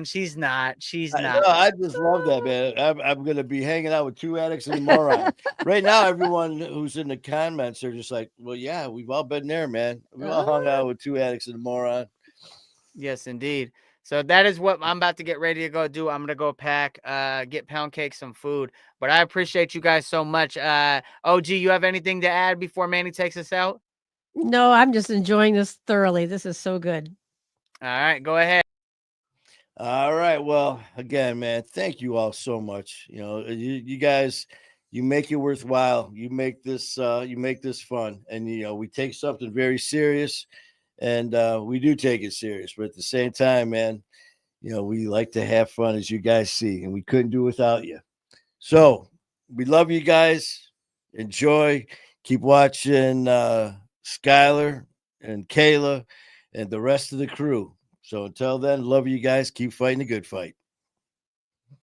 She's not. No, I just love that, man. I'm going to be hanging out with 2 addicts and a moron. Right now, everyone who's in the comments are just like, well, yeah, we've all been there, man. We all hung out with 2 addicts and a moron. Yes, indeed. So that is what I'm about to get ready to go do. I'm going to go pack, get Pound Cake some food. But I appreciate you guys so much. OG, you have anything to add before Manny takes us out? No, I'm just enjoying this thoroughly. This is so good. All right, go ahead. All right. Well, again, man, thank you all so much. You guys, you make it worthwhile. You make this fun. And, we take something very serious and we do take it serious. But at the same time, man, we like to have fun, as you guys see, and we couldn't do without you. So we love you guys. Enjoy. Keep watching Skyler and Kayla and the rest of the crew. So until then, love you guys. Keep fighting the good fight.